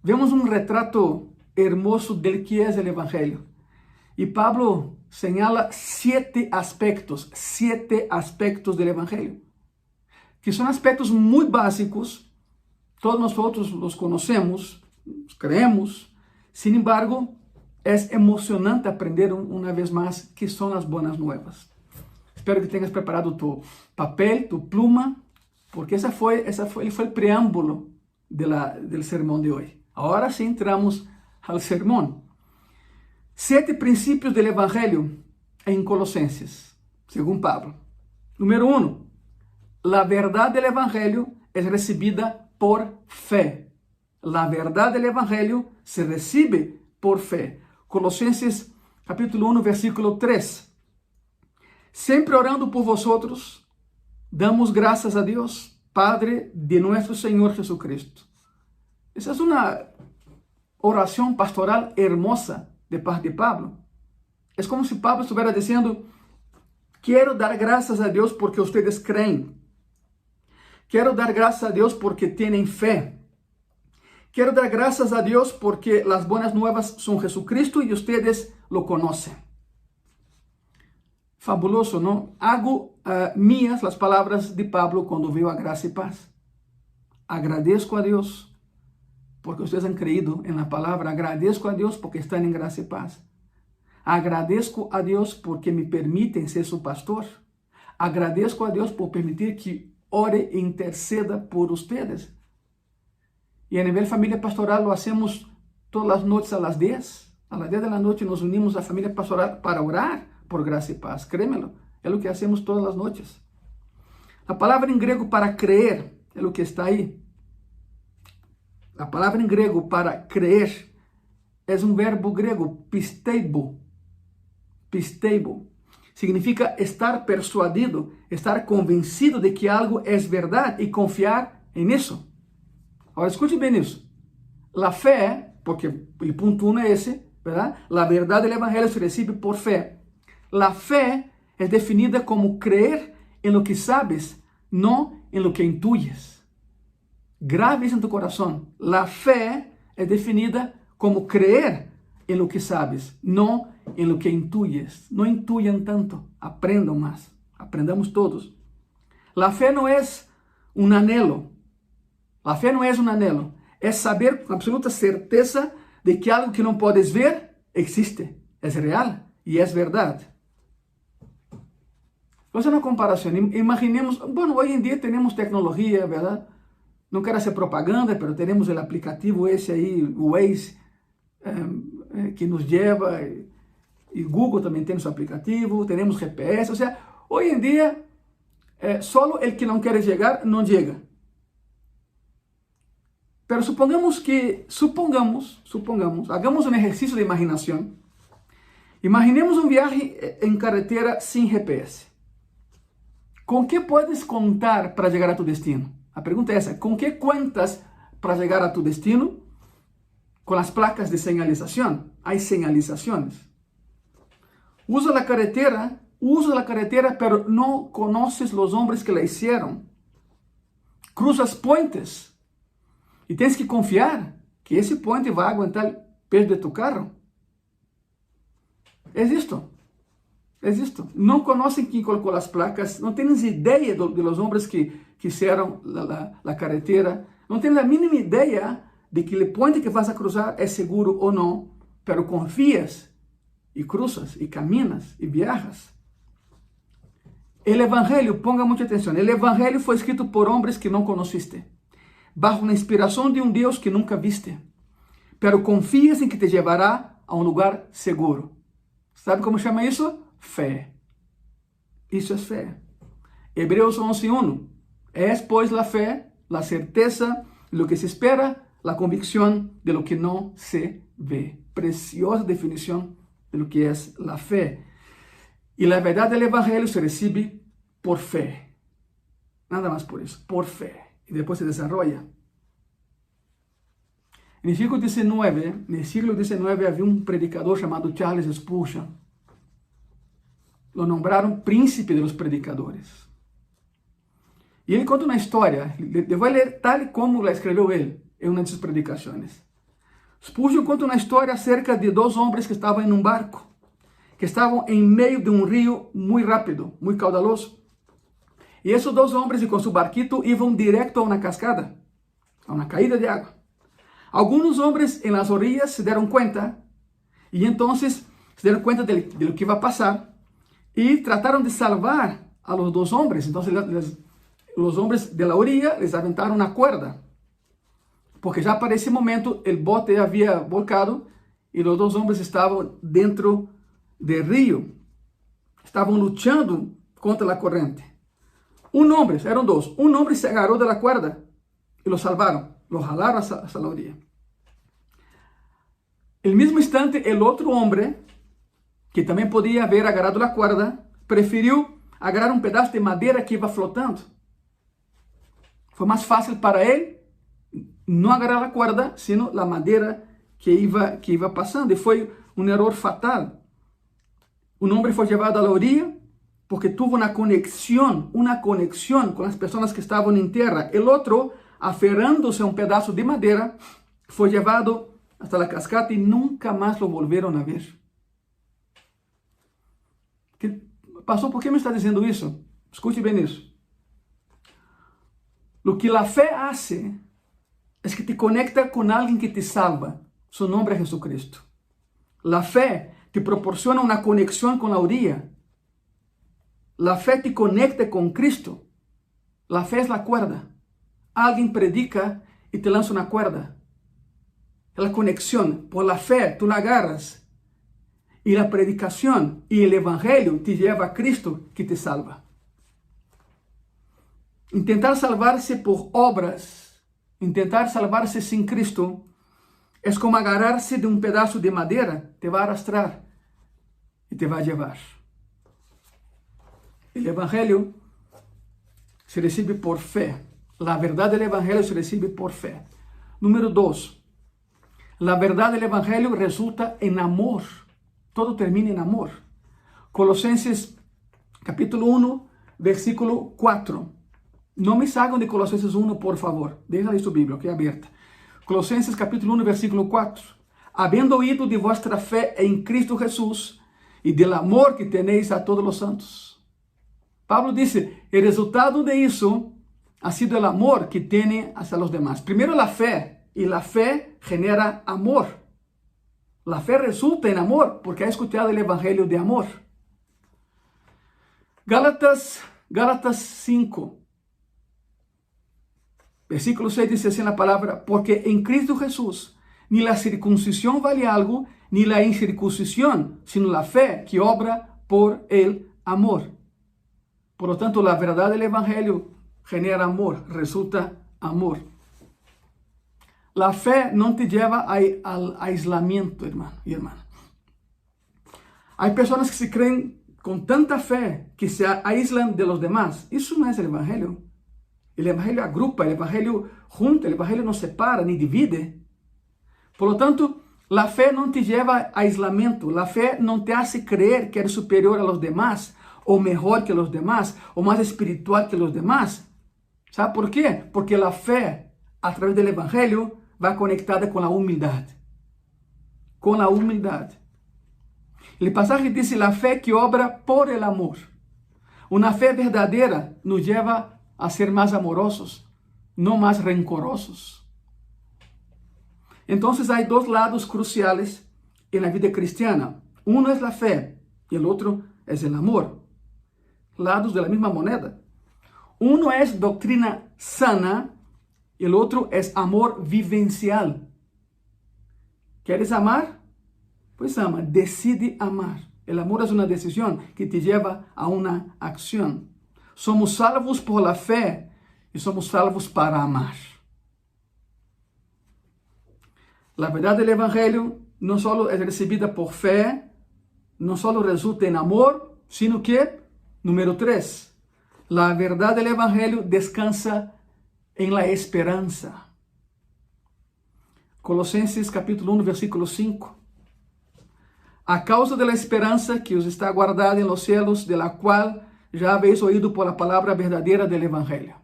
Speaker 1: vemos un retrato hermoso del que es el Evangelio. Y Pablo señala 7 aspectos del Evangelio, que son aspectos muy básicos. Todos nosotros los conocemos, los creemos. Sin embargo, es emocionante aprender una vez más qué son las buenas nuevas. Espero que tengas preparado tu papel, tu pluma, porque ese fue el preámbulo del sermón de hoy. Ahora sí entramos al sermón. 7 principios del Evangelio en Colosenses, según Pablo. Número 1. La verdad del Evangelio es recibida por fe. La verdad del Evangelio se recibe por fe. Colosenses capítulo 1, versículo 3. Siempre orando por vosotros, damos gracias a Dios, Padre de nuestro Señor Jesucristo. Esa es una oración pastoral hermosa de parte de Pablo. Es como si Pablo estuviera diciendo: quiero dar gracias a Dios porque ustedes creen. Quiero dar gracias a Dios porque tienen fe. Quiero dar gracias a Dios porque las buenas nuevas son Jesucristo y ustedes lo conocen. Fabuloso, ¿no? Hago mías las palabras de Pablo cuando veo a gracia y paz. Agradezco a Dios porque ustedes han creído en la palabra. Agradezco a Dios porque están en gracia y paz. Agradezco a Dios porque me permiten ser su pastor. Agradezco a Dios por permitir que ore e interceda por ustedes. Y a nivel familia pastoral lo hacemos todas las noches a las 10. A las 10 de la noche nos unimos a familia pastoral para orar por gracia y paz. Créemelo, es lo que hacemos todas las noches. La palabra en griego para creer es lo que está ahí. La palabra en griego para creer es un verbo griego, pisteibo. Pisteibo. Significa estar persuadido, estar convencido de que algo es verdad y confiar en eso. Ahora escuche bien eso. La fe, porque el punto 1 es ese, ¿verdad? La verdad del Evangelio se recibe por fe. La fe es definida como creer en lo que sabes, no en lo que intuyes. Grave eso en tu corazón. La fe es definida como creer en lo que sabes, no en lo que intuyes. No intuyan tanto, aprendan más, aprendamos todos. La fe no es un anhelo. La fe no es un anhelo. Es saber con absoluta certeza de que algo que no puedes ver existe, es real y es verdad. Vamos a una comparación. Imaginemos, bueno, hoy en día tenemos tecnología, ¿verdad? No quiero hacer propaganda, pero tenemos el aplicativo ese ahí, Waze, que nos lleva, y Google también tiene su aplicativo, tenemos GPS, o sea, hoy en día, solo el que no quiere llegar, no llega. Pero supongamos, hagamos un ejercicio de imaginación. Imaginemos un viaje en carretera sin GPS. ¿Con qué puedes contar para llegar a tu destino? La pregunta es esa, ¿con qué cuentas para llegar a tu destino? Con las placas de señalización. Hay señalizaciones. Usa la carretera, pero no conoces los hombres que la hicieron. Cruzas puentes y tienes que confiar que ese puente va a aguantar el peso de tu carro. Es esto. No conocen quién colocó las placas, no tienen idea de los hombres que hicieron la carretera, no tienen la mínima idea de que el puente que vas a cruzar es seguro o no, pero confías y cruzas y caminas y viajas. El Evangelio, ponga mucha atención, el Evangelio fue escrito por hombres que no conociste, bajo la inspiración de un Dios que nunca viste, pero confías en que te llevará a un lugar seguro. ¿Sabe cómo se llama eso? Fe. Eso es fe. Hebreos 11:1. Es pues la fe, la certeza de lo que se espera, la convicción de lo que no se ve. Preciosa definición de lo que es la fe. Y la verdad del Evangelio se recibe por fe. Nada más por eso, por fe. Y después se desarrolla. En el siglo XIX había un predicador llamado Charles Spurgeon. Lo nombraron príncipe de los predicadores. Y él cuenta una historia, le voy a leer tal como la escribió él en una de sus predicaciones. Spurgeon cuenta una historia acerca de dos hombres que estaban en un barco, que estaban en medio de un río muy rápido, muy caudaloso. Y esos dos hombres con su barquito iban directo a una cascada, a una caída de agua. Algunos hombres en las orillas se dieron cuenta y entonces se dieron cuenta de lo que iba a pasar y trataron de salvar a los dos hombres. Entonces los hombres de la orilla les aventaron una cuerda, porque ya para ese momento el bote había volcado y los dos hombres estaban dentro del río. Estaban luchando contra la corriente. Eran dos. Un hombre se agarró de la cuerda y lo salvaron, lo jalaron hasta la orilla. El mismo instante, el otro hombre, que también podía haber agarrado la cuerda, prefirió agarrar un pedazo de madera que iba flotando. Fue más fácil para él no agarrar la cuerda, sino la madera que iba pasando. Y fue un error fatal. Un hombre fue llevado a la orilla porque tuvo una conexión con las personas que estaban en tierra. El otro, aferrándose a un pedazo de madera, fue llevado hasta la cascada y nunca más lo volvieron a ver. ¿Qué pasó? ¿Por qué me está diciendo eso? Escuche bien eso. Lo que la fe hace es que te conecta con alguien que te salva. Su nombre es Jesucristo. La fe te proporciona una conexión con la orilla. La fe te conecta con Cristo. La fe es la cuerda. Alguien predica y te lanza una cuerda. La conexión. Por la fe tú la agarras. Y la predicación y el evangelio te lleva a Cristo que te salva. Intentar salvarse por obras, intentar salvarse sin Cristo, es como agarrarse de un pedazo de madera, te va a arrastrar y te va a llevar. El evangelio se recibe por fe. La verdad del evangelio se recibe por fe. Número 2. La verdad del evangelio resulta en amor. Todo termina en amor. Colosenses capítulo 1, versículo 4. No me salgan de Colosenses 1, por favor. Deja ahí su Biblia, que abierta. Colosenses capítulo 1, versículo 4. Habiendo oído de vuestra fe en Cristo Jesús y del amor que tenéis a todos los santos. Pablo dice, el resultado de eso ha sido el amor que tiene hacia los demás. Primero la fe, y la fe genera amor. La fe resulta en amor, porque ha escuchado el evangelio de amor. Gálatas 5, versículo 6 dice así en la palabra, porque en Cristo Jesús ni la circuncisión vale algo, ni la incircuncisión, sino la fe que obra por el amor. Por lo tanto, la verdad del evangelio genera amor, resulta amor. La fe no te lleva al aislamiento, hermano y hermana. Hay personas que se creen con tanta fe que se aíslan de los demás. Eso no es el evangelio. El evangelio agrupa, el evangelio junta, el evangelio no separa ni divide. Por lo tanto, la fe no te lleva a aislamiento. La fe no te hace creer que eres superior a los demás, o mejor que los demás, o más espiritual que los demás. ¿Sabe por qué? Porque la fe, a través del evangelio, va conectada con la humildad. Con la humildad. El pasaje dice la fe que obra por el amor. Una fe verdadera nos lleva a ser más amorosos, no más rencorosos. Entonces hay dos lados cruciales en la vida cristiana. Uno es la fe y el otro es el amor. Lados de la misma moneda. Uno es doctrina sana y el otro es amor vivencial. ¿Quieres amar? Pues ama, decide amar. El amor es una decisión que te lleva a una acción. Somos salvos por la fe y somos salvos para amar. La verdad del evangelio no solo es recibida por fe, no solo resulta en amor, sino que, número 3, la verdad del evangelio descansa en la esperanza. Colossenses capítulo 1, versículo 5. A causa de la esperanza que os está guardada en los cielos, de la cual ya habéis oído por la palabra verdadera del Evangelio.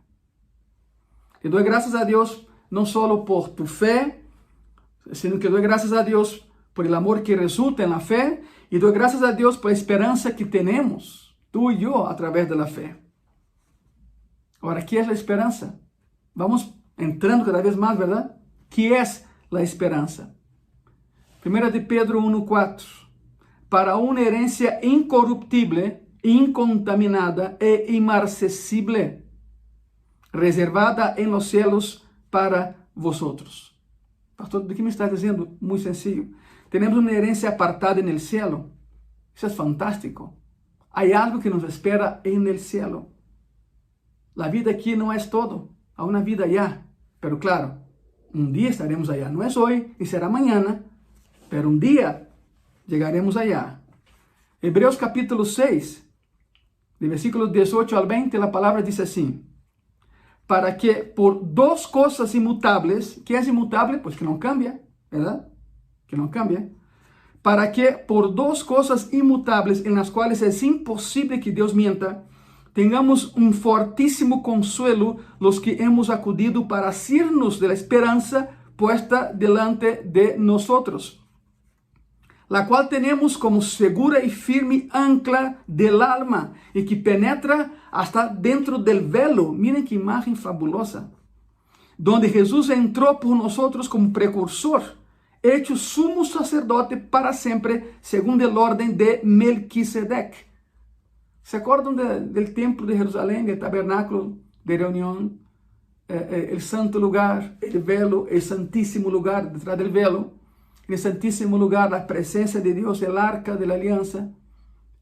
Speaker 1: Te doy gracias a Dios no solo por tu fe, sino que doy gracias a Dios por el amor que resulta en la fe, y doy gracias a Dios por la esperanza que tenemos, tú y yo, a través de la fe. Ahora, ¿qué es la esperanza? Vamos entrando cada vez más, ¿verdad? ¿Qué es la esperanza? 1 de Pedro 1:4. Para una herencia incorruptible, incontaminada e inmarcesible, reservada en los cielos para vosotros. Pastor, ¿de qué me estás diciendo? Muy sencillo. Tenemos una herencia apartada en el cielo. Eso es fantástico. Hay algo que nos espera en el cielo. La vida aquí no es todo. Hay una vida allá. Pero claro, un día estaremos allá. No es hoy y será mañana, pero un día llegaremos allá. Hebreos capítulo 6, de versículos 18 al 20, la palabra dice así: para que por dos cosas inmutables, ¿qué es inmutable? Pues que no cambia, ¿verdad? Que no cambia. Para que por dos cosas inmutables en las cuales es imposible que Dios mienta, tengamos un fortísimo consuelo los que hemos acudido para asirnos de la esperanza puesta delante de nosotros, la cual tenemos como segura y firme ancla del alma y que penetra hasta dentro del velo. Miren qué imagen fabulosa. Donde Jesús entró por nosotros como precursor, hecho sumo sacerdote para siempre, según el orden de Melquisedec. ¿Se acuerdan del templo de Jerusalén, del tabernáculo de reunión, el santo lugar, el velo, el santísimo lugar detrás del velo? En el santísimo lugar, la presencia de Dios, el arca de la alianza.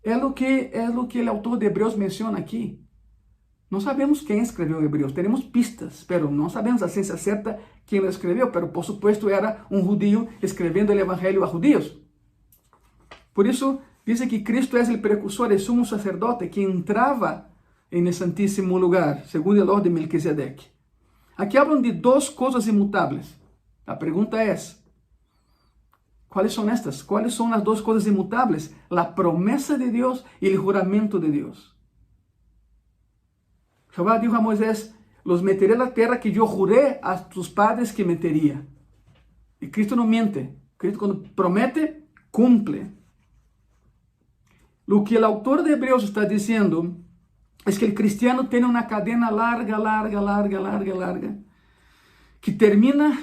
Speaker 1: Es lo que el autor de Hebreos menciona aquí. No sabemos quién escribió Hebreos, tenemos pistas, pero no sabemos a ciencia cierta quién lo escribió, pero por supuesto era un judío escribiendo el evangelio a judíos. Por eso dice que Cristo es el precursor, el sumo sacerdote que entraba en el santísimo lugar, según el orden de Melquisedec. Aquí hablan de dos cosas inmutables. La pregunta es, ¿cuáles son estas? ¿Cuáles son las dos cosas inmutables? La promesa de Dios y el juramento de Dios. Jehová dijo a Moisés: los meteré en la tierra que yo juré a tus padres que metería. Y Cristo no miente. Cristo cuando promete, cumple. Lo que el autor de Hebreos está diciendo es que el cristiano tiene una cadena larga, que termina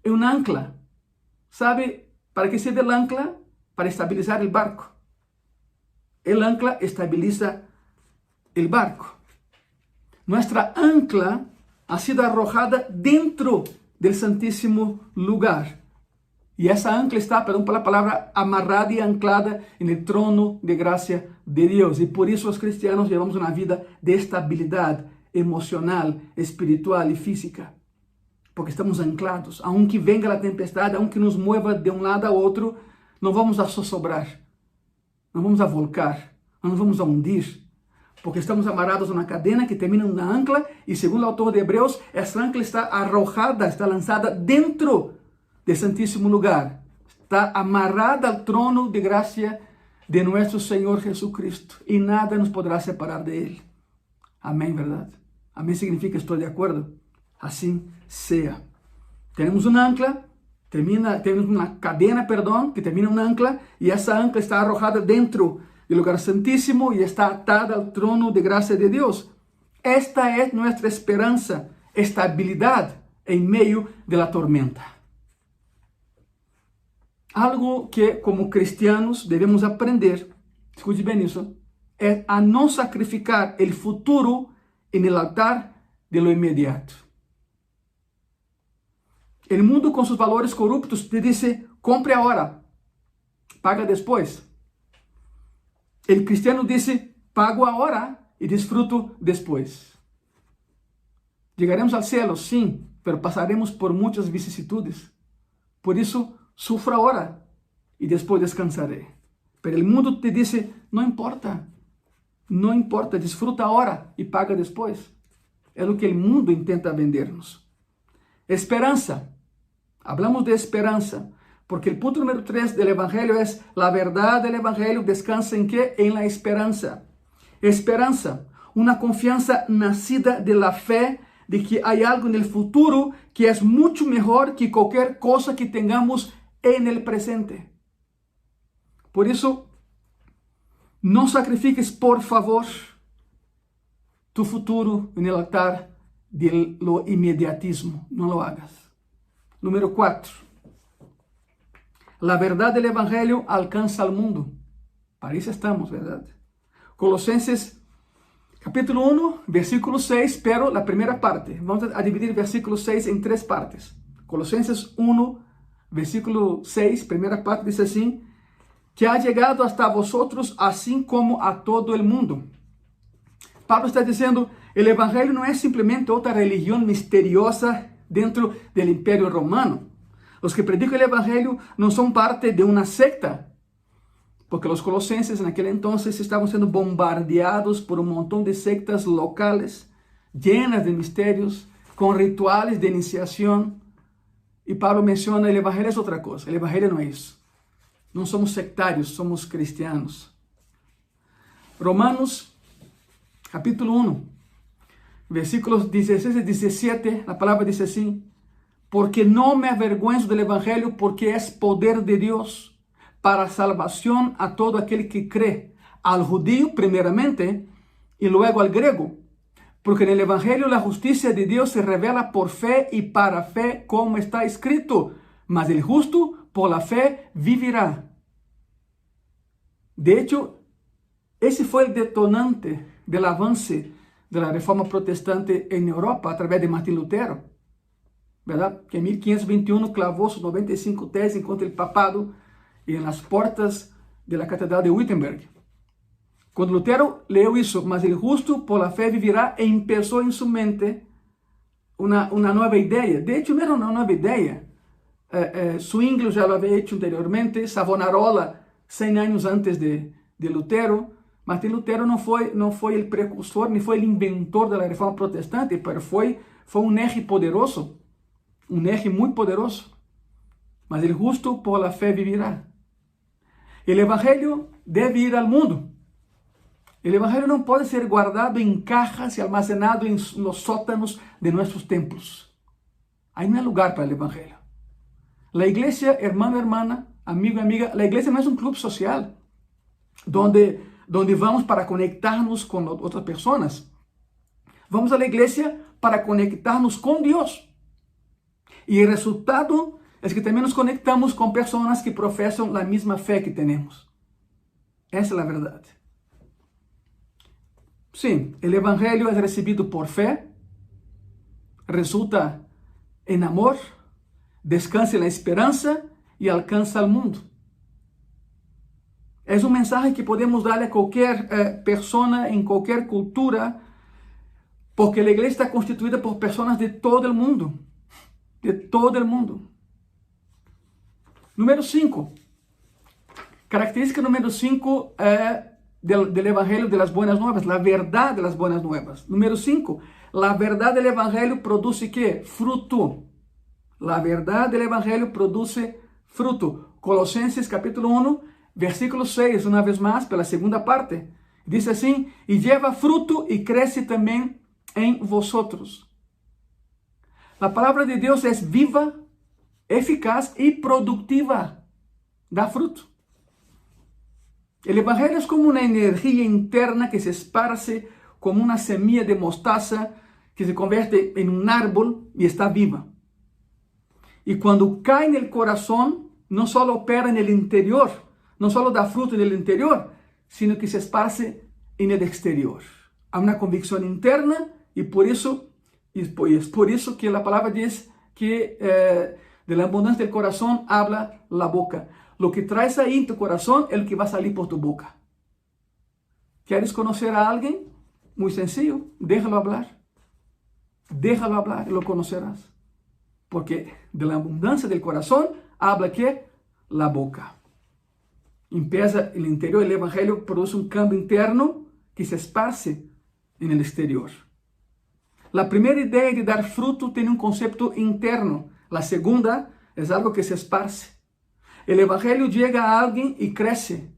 Speaker 1: en un ancla. ¿Sabe para qué sirve el ancla? Para estabilizar el barco. El ancla estabiliza el barco. Nuestra ancla ha sido arrojada dentro del santísimo lugar. Y esa ancla está, perdón por la palabra, amarrada y anclada en el trono de gracia de Dios. Y por eso los cristianos llevamos una vida de estabilidad emocional, espiritual y física. Porque estamos anclados. Aunque venga la tempestad, aunque nos mueva de un lado a otro, no vamos a zozobrar, no vamos a volcar, no nos vamos a hundir. Porque estamos amarrados a una cadena que termina en una ancla y según el autor de Hebreos, esa ancla está arrojada, está lanzada dentro del santísimo lugar. Está amarrada al trono de gracia de nuestro Señor Jesucristo y nada nos podrá separar de Él. Amén, ¿verdad? Amén significa estoy de acuerdo. Así sea. Tenemos un ancla, tenemos una cadena, que termina en un ancla y esa ancla está arrojada dentro del lugar santísimo y está atada al trono de gracia de Dios. Esta es nuestra esperanza, estabilidad en medio de la tormenta. Algo que como cristianos debemos aprender, escuche bien eso, es a no sacrificar el futuro en el altar de lo inmediato. El mundo con sus valores corruptos te dice, compre ahora, paga después. El cristiano dice, pago ahora y disfruto después. Llegaremos al cielo, sí, pero pasaremos por muchas vicisitudes. Por eso, sufra ahora y después descansaré. Pero el mundo te dice, no importa, disfruta ahora y paga después. Es lo que el mundo intenta vendernos. Esperanza. Hablamos de esperanza, porque el punto número 3 del Evangelio es la verdad del Evangelio descansa ¿en qué? En la esperanza. Esperanza, una confianza nacida de la fe de que hay algo en el futuro que es mucho mejor que cualquier cosa que tengamos en el presente. Por eso, no sacrifiques, por favor, tu futuro en el altar de lo inmediatismo. No lo hagas. Número 4. La verdad del Evangelio alcanza al mundo. Para eso estamos, ¿verdad? Colosenses capítulo 1, versículo 6, pero la primera parte. Vamos a dividir versículo 6 en 3 partes. Colosenses 1, versículo 6, primera parte, dice así: que ha llegado hasta vosotros así como a todo el mundo. Pablo está diciendo, el Evangelio no es simplemente otra religión misteriosa dentro del Imperio Romano. Los que predican el Evangelio no son parte de una secta, porque los colosenses en aquel entonces estaban siendo bombardeados por un montón de sectas locales, llenas de misterios, con rituales de iniciación. Y Pablo menciona, el Evangelio es otra cosa, el Evangelio no es eso. No somos sectarios, somos cristianos. Romanos, capítulo 1, versículos 16 y 17, la palabra dice así: porque no me avergüenzo del Evangelio, porque es poder de Dios para salvación a todo aquel que cree, al judío primeramente y luego al griego. Porque en el Evangelio la justicia de Dios se revela por fe y para fe, como está escrito: mas el justo por la fe vivirá. De hecho, ese fue el detonante del avance de la reforma protestante en Europa a través de Martín Lutero, ¿verdad? Que en 1521 clavó sus 95 tesis en contra del papado y en las puertas de la catedral de Wittenberg. Cuando Lutero leyó eso, mas el justo por la fe vivirá, e empezó en su mente una nueva idea. De hecho, no era una nueva idea. Zwinglio ya lo había hecho anteriormente, Savonarola 100 años antes de Lutero. Martín Lutero no fue el precursor ni fue el inventor de la reforma protestante, pero fue un eje poderoso, un eje muy poderoso. Mas el justo por la fe vivirá. El Evangelio debe ir al mundo. El Evangelio no puede ser guardado en cajas y almacenado en los sótanos de nuestros templos. Ahí no hay lugar para el Evangelio. La iglesia, hermano, hermana, amigo, amiga, la iglesia no es un club social donde vamos para conectarnos con otras personas. Vamos a la iglesia para conectarnos con Dios. Y el resultado es que también nos conectamos con personas que profesan la misma fe que tenemos. Esa es la verdad. Sí, el Evangelio es recibido por fe, resulta en amor, descansa en la esperanza y alcanza al mundo. Es un mensaje que podemos darle a cualquier persona en cualquier cultura, porque la iglesia está constituida por personas de todo el mundo. De todo el mundo. Número 5. Característica número 5 del Evangelio de las Buenas Nuevas, la verdad de las Buenas Nuevas. Número 5. La verdad del Evangelio produce ¿qué? Fruto. La verdad del Evangelio produce fruto. Colosenses capítulo 1, versículo 6, una vez más, pela segunda parte. Dice así: y lleva fruto y crece también en vosotros. La palabra de Dios es viva, eficaz y productiva. Da fruto. El Evangelio es como una energía interna que se esparce como una semilla de mostaza que se convierte en un árbol y está viva. Y cuando cae en el corazón, no solo opera en el interior, no solo da fruto en el interior, sino que se esparce en el exterior. Hay una convicción interna y es por eso que la palabra dice que de la abundancia del corazón habla la boca. Lo que traes ahí en tu corazón es lo que va a salir por tu boca. ¿Quieres conocer a alguien? Muy sencillo, déjalo hablar. Déjalo hablar y lo conocerás. Porque de la abundancia del corazón habla ¿qué? La boca. Empieza el interior, el Evangelio produce un cambio interno que se esparce en el exterior. La primera idea de dar fruto tiene un concepto interno. La segunda es algo que se esparce. El evangelio llega a alguien y crece.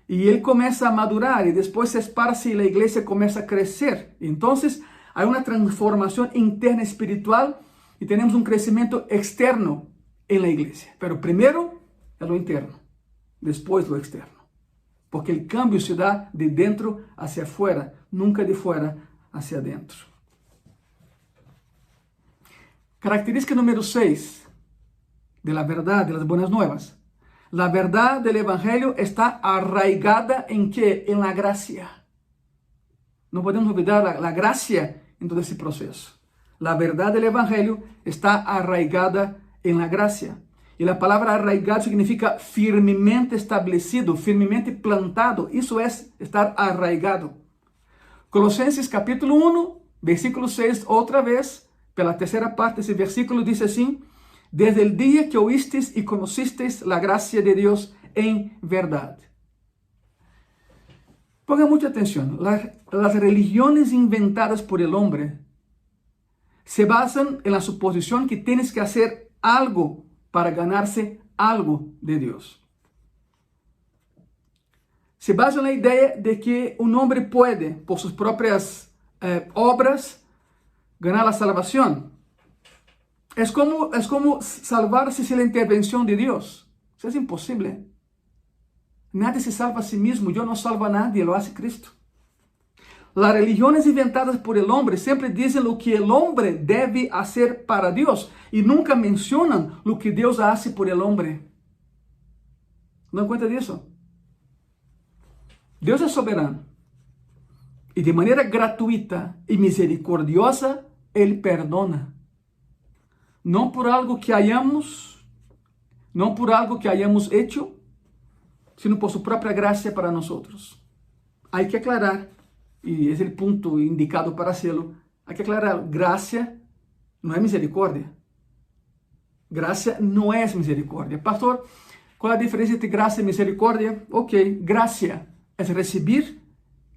Speaker 1: Y él comienza a madurar y después se esparce y la iglesia comienza a crecer. Entonces hay una transformación interna espiritual y tenemos un crecimiento externo en la iglesia. Pero primero es lo interno, después lo externo. Porque el cambio se da de dentro hacia afuera, nunca de fuera hacia adentro. Característica número 6 de la verdad, de las buenas nuevas. La verdad del evangelio está arraigada ¿en qué? En la gracia. No podemos olvidar la gracia en todo ese proceso. La verdad del evangelio está arraigada en la gracia. Y la palabra arraigado significa firmemente establecido, firmemente plantado. Eso es estar arraigado. Colosenses capítulo 1, versículo 6, otra vez, pela tercera parte de ese versículo, dice así: desde el día que oísteis y conocisteis la gracia de Dios en verdad. Ponga mucha atención. Las religiones inventadas por el hombre se basan en la suposición que tienes que hacer algo para ganarse algo de Dios. Se basa en la idea de que un hombre puede, por sus propias obras, ganar la salvación. Es como salvarse sin la intervención de Dios. Eso es imposible. Nadie se salva a sí mismo. Yo no salvo a nadie, lo hace Cristo. Las religiones inventadas por el hombre siempre dicen lo que el hombre debe hacer para Dios y nunca mencionan lo que Dios hace por el hombre. ¿No dan cuenta de eso? Dios es soberano y de manera gratuita y misericordiosa Él perdona. No por algo que hayamos hecho, sino por su propia gracia para nosotros. Hay que aclarar, y es el punto indicado para hacerlo, hay que aclarar, gracia no es misericordia. Gracia no es misericordia. Pastor, ¿cuál es la diferencia entre gracia y misericordia? Ok, gracia es recibir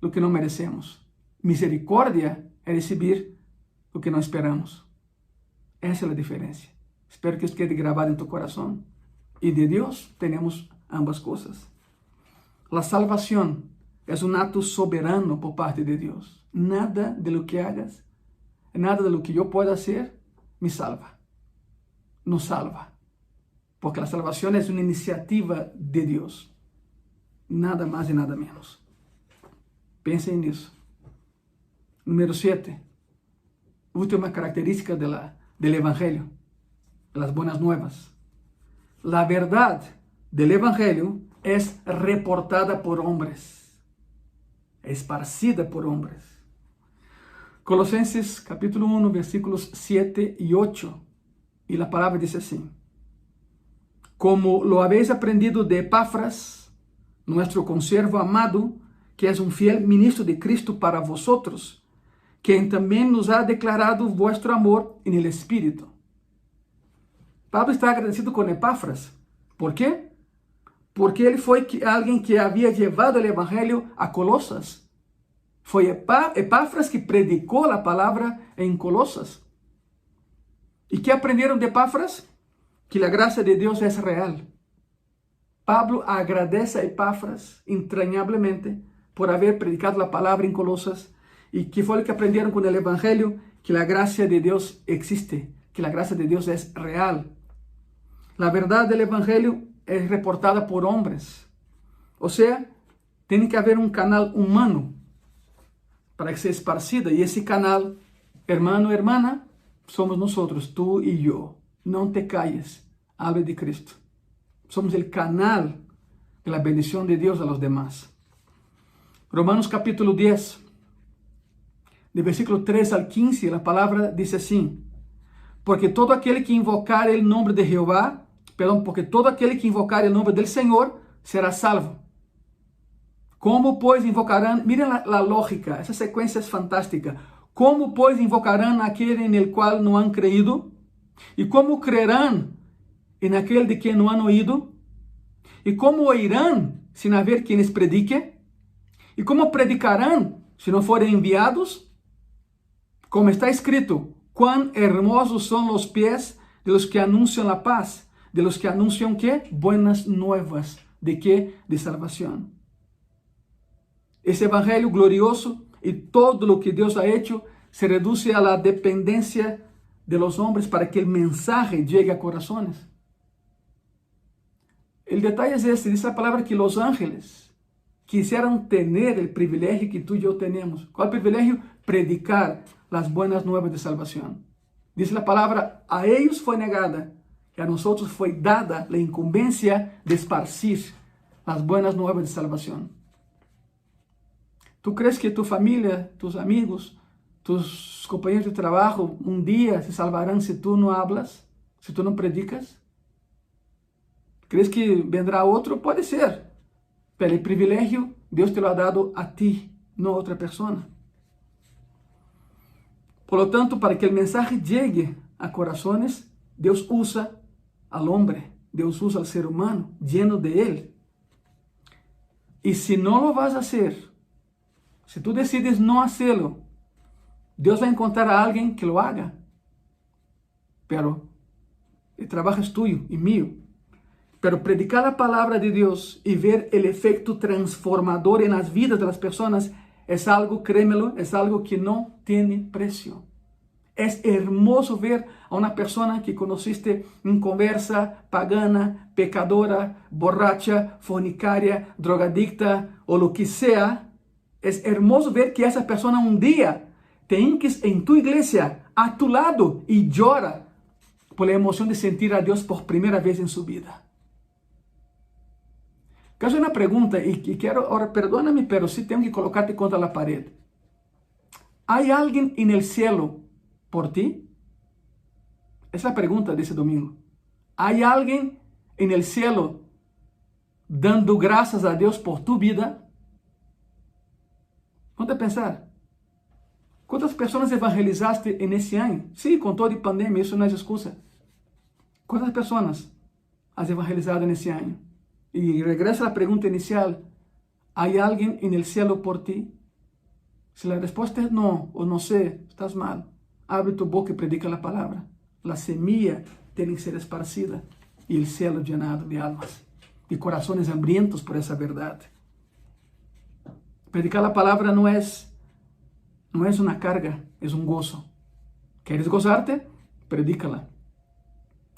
Speaker 1: lo que no merecemos. Misericordia es recibir lo que no esperamos. Esa es la diferencia. Espero que eso quede grabado en tu corazón. Y de Dios tenemos ambas cosas. La salvación es un acto soberano por parte de Dios. Nada de lo que hagas, nada de lo que yo pueda hacer, me salva. Nos salva. Porque la salvación es una iniciativa de Dios. Nada más y nada menos. Piensen en eso. Número 7. Última característica del Evangelio. Las buenas nuevas. La verdad del Evangelio es reportada por hombres. Esparcida por hombres. Colosenses capítulo 1, versículos 7 y 8. Y la palabra dice así: como lo habéis aprendido de Epafras, nuestro conservo amado, que es un fiel ministro de Cristo para vosotros, quien también nos ha declarado vuestro amor en el Espíritu. Pablo está agradecido con Epafras. ¿Por qué? Porque él fue alguien que había llevado el Evangelio a Colosas. Fue Epafras que predicó la palabra en Colosas. ¿Y qué aprendieron de Epafras? Que la gracia de Dios es real. Pablo agradece a Epafras entrañablemente por haber predicado la palabra en Colosas. ¿Y qué fue lo que aprendieron con el Evangelio? Que la gracia de Dios existe, que la gracia de Dios es real. La verdad del Evangelio es reportada por hombres. O sea, tiene que haber un canal humano para que sea esparcida. Y ese canal, hermano, hermana, somos nosotros, tú y yo. No te calles, hable de Cristo. Somos el canal de la bendición de Dios a los demás. Romanos capítulo 10, de versículo 3 al 15, la palabra dice así: porque todo aquel que invocar el nombre de Jehová, porque todo aquel que invocar el nombre del Señor será salvo. ¿Cómo pues invocarán? Miren la lógica, esa secuencia es fantástica. ¿Cómo pues invocarán a aquel en el cual no han creído? ¿Y cómo creerán en aquel de quien no han oído? ¿Y cómo oirán sin haber quien les predique? ¿Y cómo predicarán si no fueren enviados? Como está escrito: cuán hermosos son los pies de los que anuncian la paz, de los que anuncian ¿qué? Buenas nuevas. ¿De qué? De salvación. Ese evangelio glorioso y todo lo que Dios ha hecho se reduce a la dependencia de los hombres para que el mensaje llegue a corazones. El detalle es este, dice la palabra que los ángeles quisieran tener el privilegio que tú y yo tenemos. ¿Cuál privilegio? Predicar las buenas nuevas de salvación. Dice la palabra, a ellos fue negada y a nosotros fue dada la incumbencia de esparcir las buenas nuevas de salvación. ¿Tú crees que tu familia, tus amigos, tus compañeros de trabajo un día se salvarán si tú no hablas, si tú no predicas? ¿Crees que vendrá otro? Puede ser, pero el privilegio Dios te lo ha dado a ti, no a otra persona. Por lo tanto, para que el mensaje llegue a corazones, Dios usa al hombre, Dios usa al ser humano, lleno de Él. Y si no lo vas a hacer, si tú decides no hacerlo, Dios va a encontrar a alguien que lo haga. Pero el trabajo es tuyo y mío. Pero predicar la palabra de Dios y ver el efecto transformador en las vidas de las personas es algo, créemelo, es algo que no tiene precio. Es hermoso ver a una persona que conociste inconversa, pagana, pecadora, borracha, fornicaria, drogadicta o lo que sea. Es hermoso ver que esa persona un día te hinques en tu iglesia a tu lado y llora por la emoción de sentir a Dios por primera vez en su vida. Quiero hacer una pregunta y quiero, ahora perdóname, pero sí tengo que colocarte contra la pared. ¿Hay alguien en el cielo por ti? Esa es la pregunta de ese domingo. ¿Hay alguien en el cielo dando gracias a Dios por tu vida? Ponte a pensar. ¿Cuántas personas evangelizaste en ese año? Sí, con toda la pandemia, eso no es excusa. ¿Cuántas personas has evangelizado en ese año? Y regresa a la pregunta inicial, ¿hay alguien en el cielo por ti? Si la respuesta es no, o no sé, estás mal. Abre tu boca y predica la palabra. La semilla tiene que ser esparcida y el cielo llenado de almas, de corazones hambrientos por esa verdad. Predicar la palabra no es una carga, es un gozo. ¿Quieres gozarte? Predícala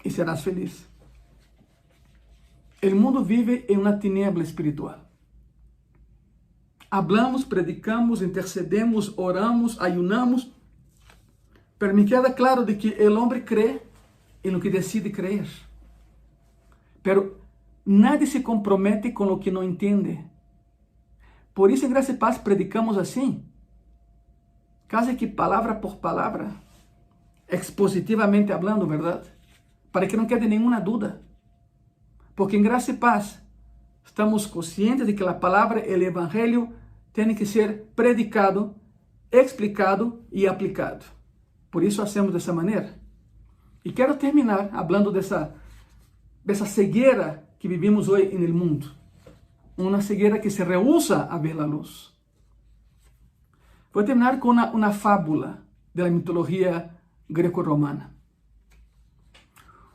Speaker 1: y serás feliz. El mundo vive en una tiniebla espiritual. Hablamos, predicamos, intercedemos, oramos, ayunamos, pero me queda claro de que el hombre cree en lo que decide creer. Pero nadie se compromete con lo que no entiende. Por eso en Gracia y Paz predicamos así, casi que palabra por palabra, expositivamente hablando, ¿verdad? Para que no quede ninguna duda. Porque en Gracia y Paz estamos conscientes de que la palabra, el evangelio, tiene que ser predicado, explicado y aplicado. Por eso hacemos de esa manera. Y quiero terminar hablando de esa ceguera que vivimos hoy en el mundo. Una ceguera que se rehúsa a ver la luz. Voy a terminar con una fábula de la mitología greco-romana.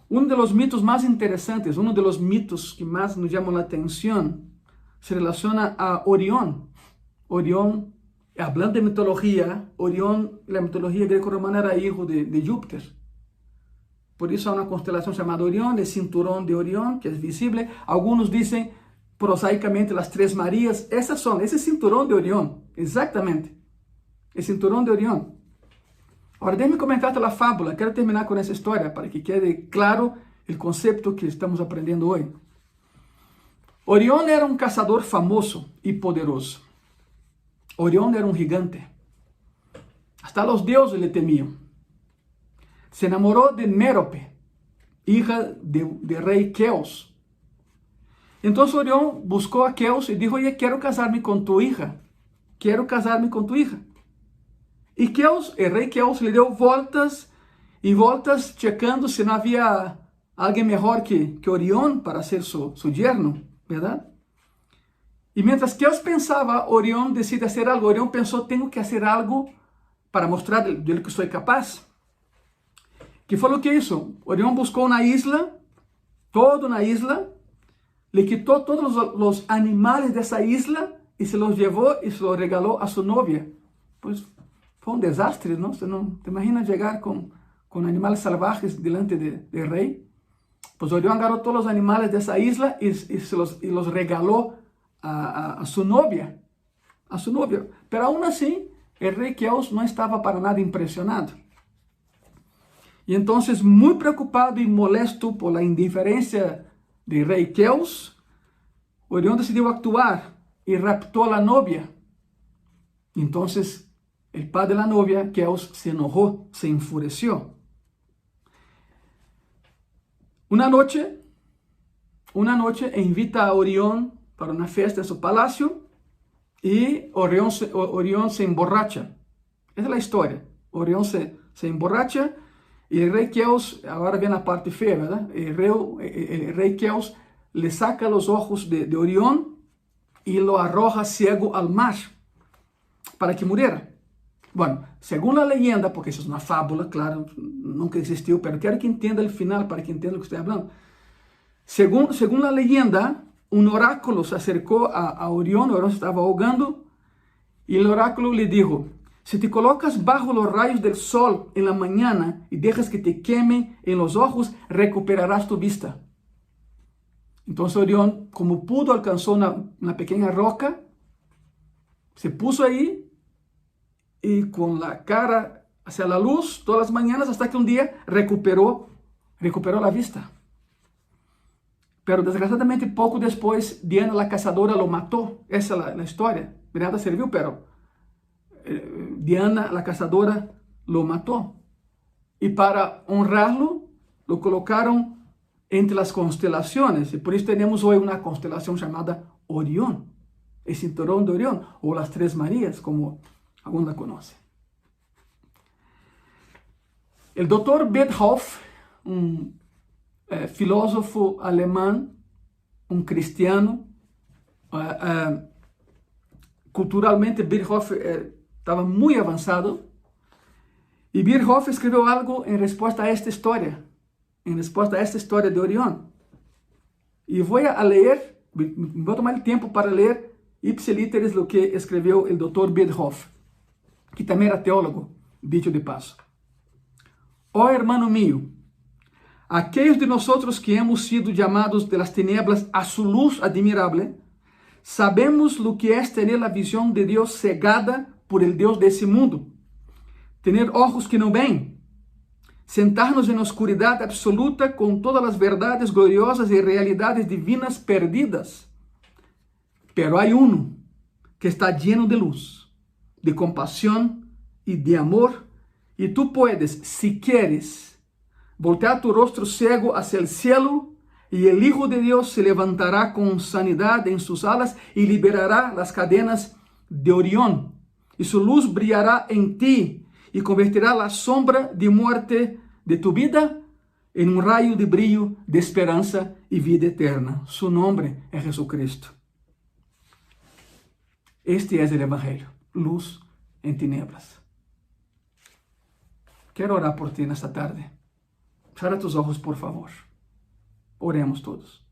Speaker 1: Uno de los mitos más interesantes, uno de los mitos que más nos llaman la atención, se relaciona a Orión. Orión, hablando de mitología, Orión, la mitología greco-romana, era hijo de Júpiter. Por eso hay una constelación llamada Orión, el cinturón de Orión, que es visible. Algunos dicen prosaicamente las tres Marías. Ese cinturón de Orión, exactamente. El cinturón de Orión. Ahora, déjame comentarte la fábula. Quiero terminar con esa historia para que quede claro el concepto que estamos aprendiendo hoy. Orión era un cazador famoso y poderoso. Orión era un gigante. Hasta los dioses le temían. Se enamoró de Mérope, hija del rey Keos. Entonces Orión buscó a Keos y dijo, oye, quiero casarme con tu hija. Quiero casarme con tu hija. Y Keos, el rey Keos, le dio vueltas y vueltas checando si no había alguien mejor que Orión para ser su yerno, ¿verdad? Y mientras Keos pensaba, Orión decide hacer algo. Orión pensó, tengo que hacer algo para mostrar de lo que soy capaz. ¿Qué fue lo que hizo? Orión buscó una isla toda una isla, le quitó todos los animales de esa isla y se los llevó y se los regaló a su novia. Pues fue un desastre, ¿no? ¿Te imaginas llegar con animales salvajes delante del rey? Pues Orión agarró todos los animales de esa isla y los regaló a su novia. A su novia. Pero aún así, el rey Queos no estaba para nada impresionado. Y entonces, muy preocupado y molesto por la indiferencia del rey Queos, Orión decidió actuar y raptó a la novia. Entonces, el padre de la novia, Queos, se enojó, se enfureció. Una noche invita a Orión para una fiesta en su palacio y Orión se emborracha. Esa es la historia. Orión se emborracha y el rey Queos, ahora viene la parte fea, ¿verdad? El rey Queos le saca los ojos de Orión y lo arroja ciego al mar para que muriera. Bueno, según la leyenda, porque eso es una fábula, claro, nunca existió, pero quiero que entienda el final para que entienda lo que estoy hablando. Según la leyenda, un oráculo se acercó a Orión se estaba ahogando, y el oráculo le dijo: si te colocas bajo los rayos del sol en la mañana y dejas que te queme en los ojos, recuperarás tu vista. Entonces Orión, como pudo, alcanzó una pequeña roca, se puso ahí, y con la cara hacia la luz todas las mañanas, hasta que un día recuperó la vista. Pero desgraciadamente poco después Diana la cazadora lo mató. Esa es la historia. De nada sirvió, pero Diana la cazadora lo mató. Y para honrarlo, lo colocaron entre las constelaciones. Y por eso tenemos hoy una constelación llamada Orión, el cinturón de Orión, o las Tres Marías, como algunos la conocen. El doctor Birdhoff, un filósofo alemán, un cristiano, culturalmente Birdhoff estaba muy avanzado, y Birdhoff escribió algo en respuesta a esta historia, de Orión. Y voy a leer, voy a tomar el tiempo para leer ipse literis lo que escribió el doctor Birdhoff, que también era teólogo, dicho de paso. Oh hermano mío, aquellos de nosotros que hemos sido llamados de las tinieblas a su luz admirable, sabemos lo que es tener la visión de Dios cegada por el Dios de ese mundo, tener ojos que no ven, sentarnos en oscuridad absoluta con todas las verdades gloriosas y realidades divinas perdidas. Pero hay uno que está lleno de luz, de compasión y de amor, y tú puedes, si quieres, voltear tu rostro ciego hacia el cielo, y el Hijo de Dios se levantará con sanidad en sus alas y liberará las cadenas de Orión, y su luz brillará en ti y convertirá la sombra de muerte de tu vida en un rayo de brillo de esperanza y vida eterna. Su nombre es Jesucristo. Este es el Evangelio, luz en tinieblas. Quiero orar por ti en esta tarde. Cierra tus ojos, por favor. Oremos todos.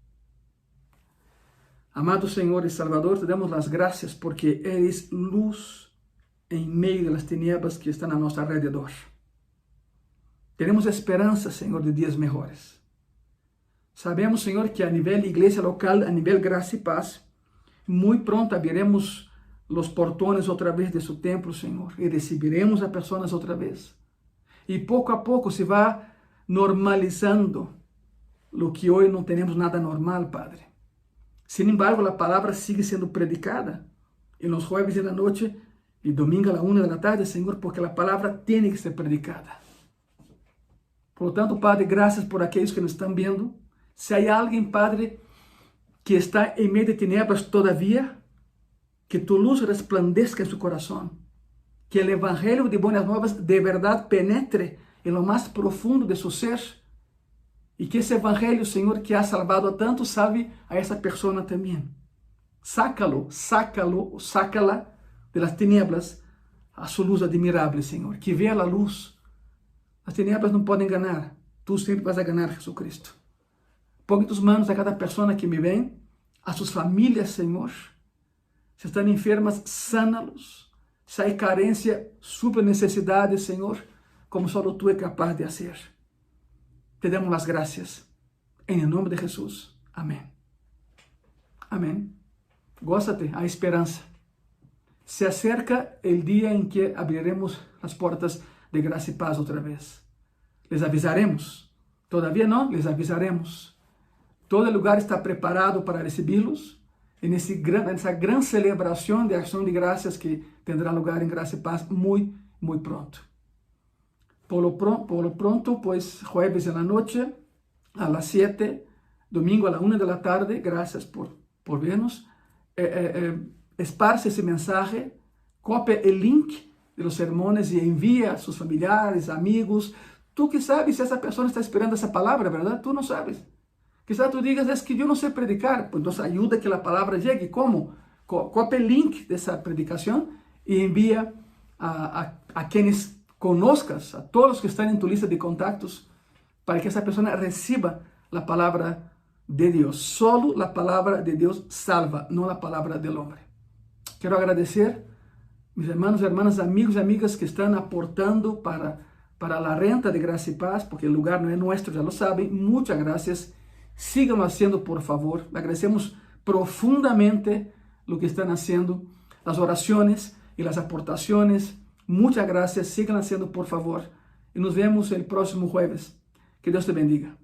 Speaker 1: Amado Señor y Salvador, te damos las gracias porque eres luz en medio de las tinieblas que están a nuestro alrededor. Tenemos esperanza, Señor, de días mejores. Sabemos, Señor, que a nivel iglesia local, a nivel Gracia y Paz, muy pronto abriremos los portones otra vez de su templo, Señor, y recibiremos a personas otra vez. Y poco a poco se va normalizando lo que hoy no tenemos nada normal, Padre. Sin embargo, la palabra sigue siendo predicada en los jueves de la noche y domingo a la 1 de la tarde, Señor, porque la palabra tiene que ser predicada. Por lo tanto, Padre, gracias por aquellos que nos están viendo. Si hay alguien, Padre, que está en medio de tinieblas todavía, que tu luz resplandezca en su corazón, que el Evangelio de Buenas Nuevas de verdad penetre en lo más profundo de su ser, y que ese Evangelio, Señor, que ha salvado a tantos, salve a esa persona también. Sácala de las tinieblas a su luz admirable, Señor, que vea la luz. Las tinieblas no pueden ganar, tú siempre vas a ganar, Jesucristo. Pon en tus manos a cada persona que me ven, a sus familias, Señor. Si están enfermas, sánalos. Si hay carencia, suple necesidades, Señor, como solo tú eres capaz de hacer. Te damos las gracias. En el nombre de Jesús. Amén. Amén. Gózate, hay esperanza. Se acerca el día en que abriremos las puertas de gracia y paz otra vez. Les avisaremos. Todavía no, les avisaremos. Todo el lugar está preparado para recibirlos en esa gran celebración de acción de gracias que tendrá lugar en Gracia y Paz muy, muy pronto. Por lo pronto, pues jueves en la noche a las 7, domingo a la 1 de la tarde, gracias por vernos. Esparce ese mensaje, copia el link de los sermones y envía a sus familiares, amigos. Tú que sabes si esa persona está esperando esa palabra, ¿verdad? Tú no sabes. Quizás tú digas, es que yo no sé predicar. Pues entonces ayuda a que la palabra llegue. ¿Cómo? Copia el link de esa predicación y envía a quienes conozcas, a todos los que están en tu lista de contactos, para que esa persona reciba la palabra de Dios. Solo la palabra de Dios salva, no la palabra del hombre. Quiero agradecer mis hermanos, hermanas, amigos y amigas que están aportando para la renta de Gracia y Paz, porque el lugar no es nuestro, ya lo saben. Muchas gracias. Síganlo haciendo, por favor. Agradecemos profundamente lo que están haciendo, las oraciones y las aportaciones. Muchas gracias. Sigan haciendo, por favor. Y nos vemos el próximo jueves. Que Dios te bendiga.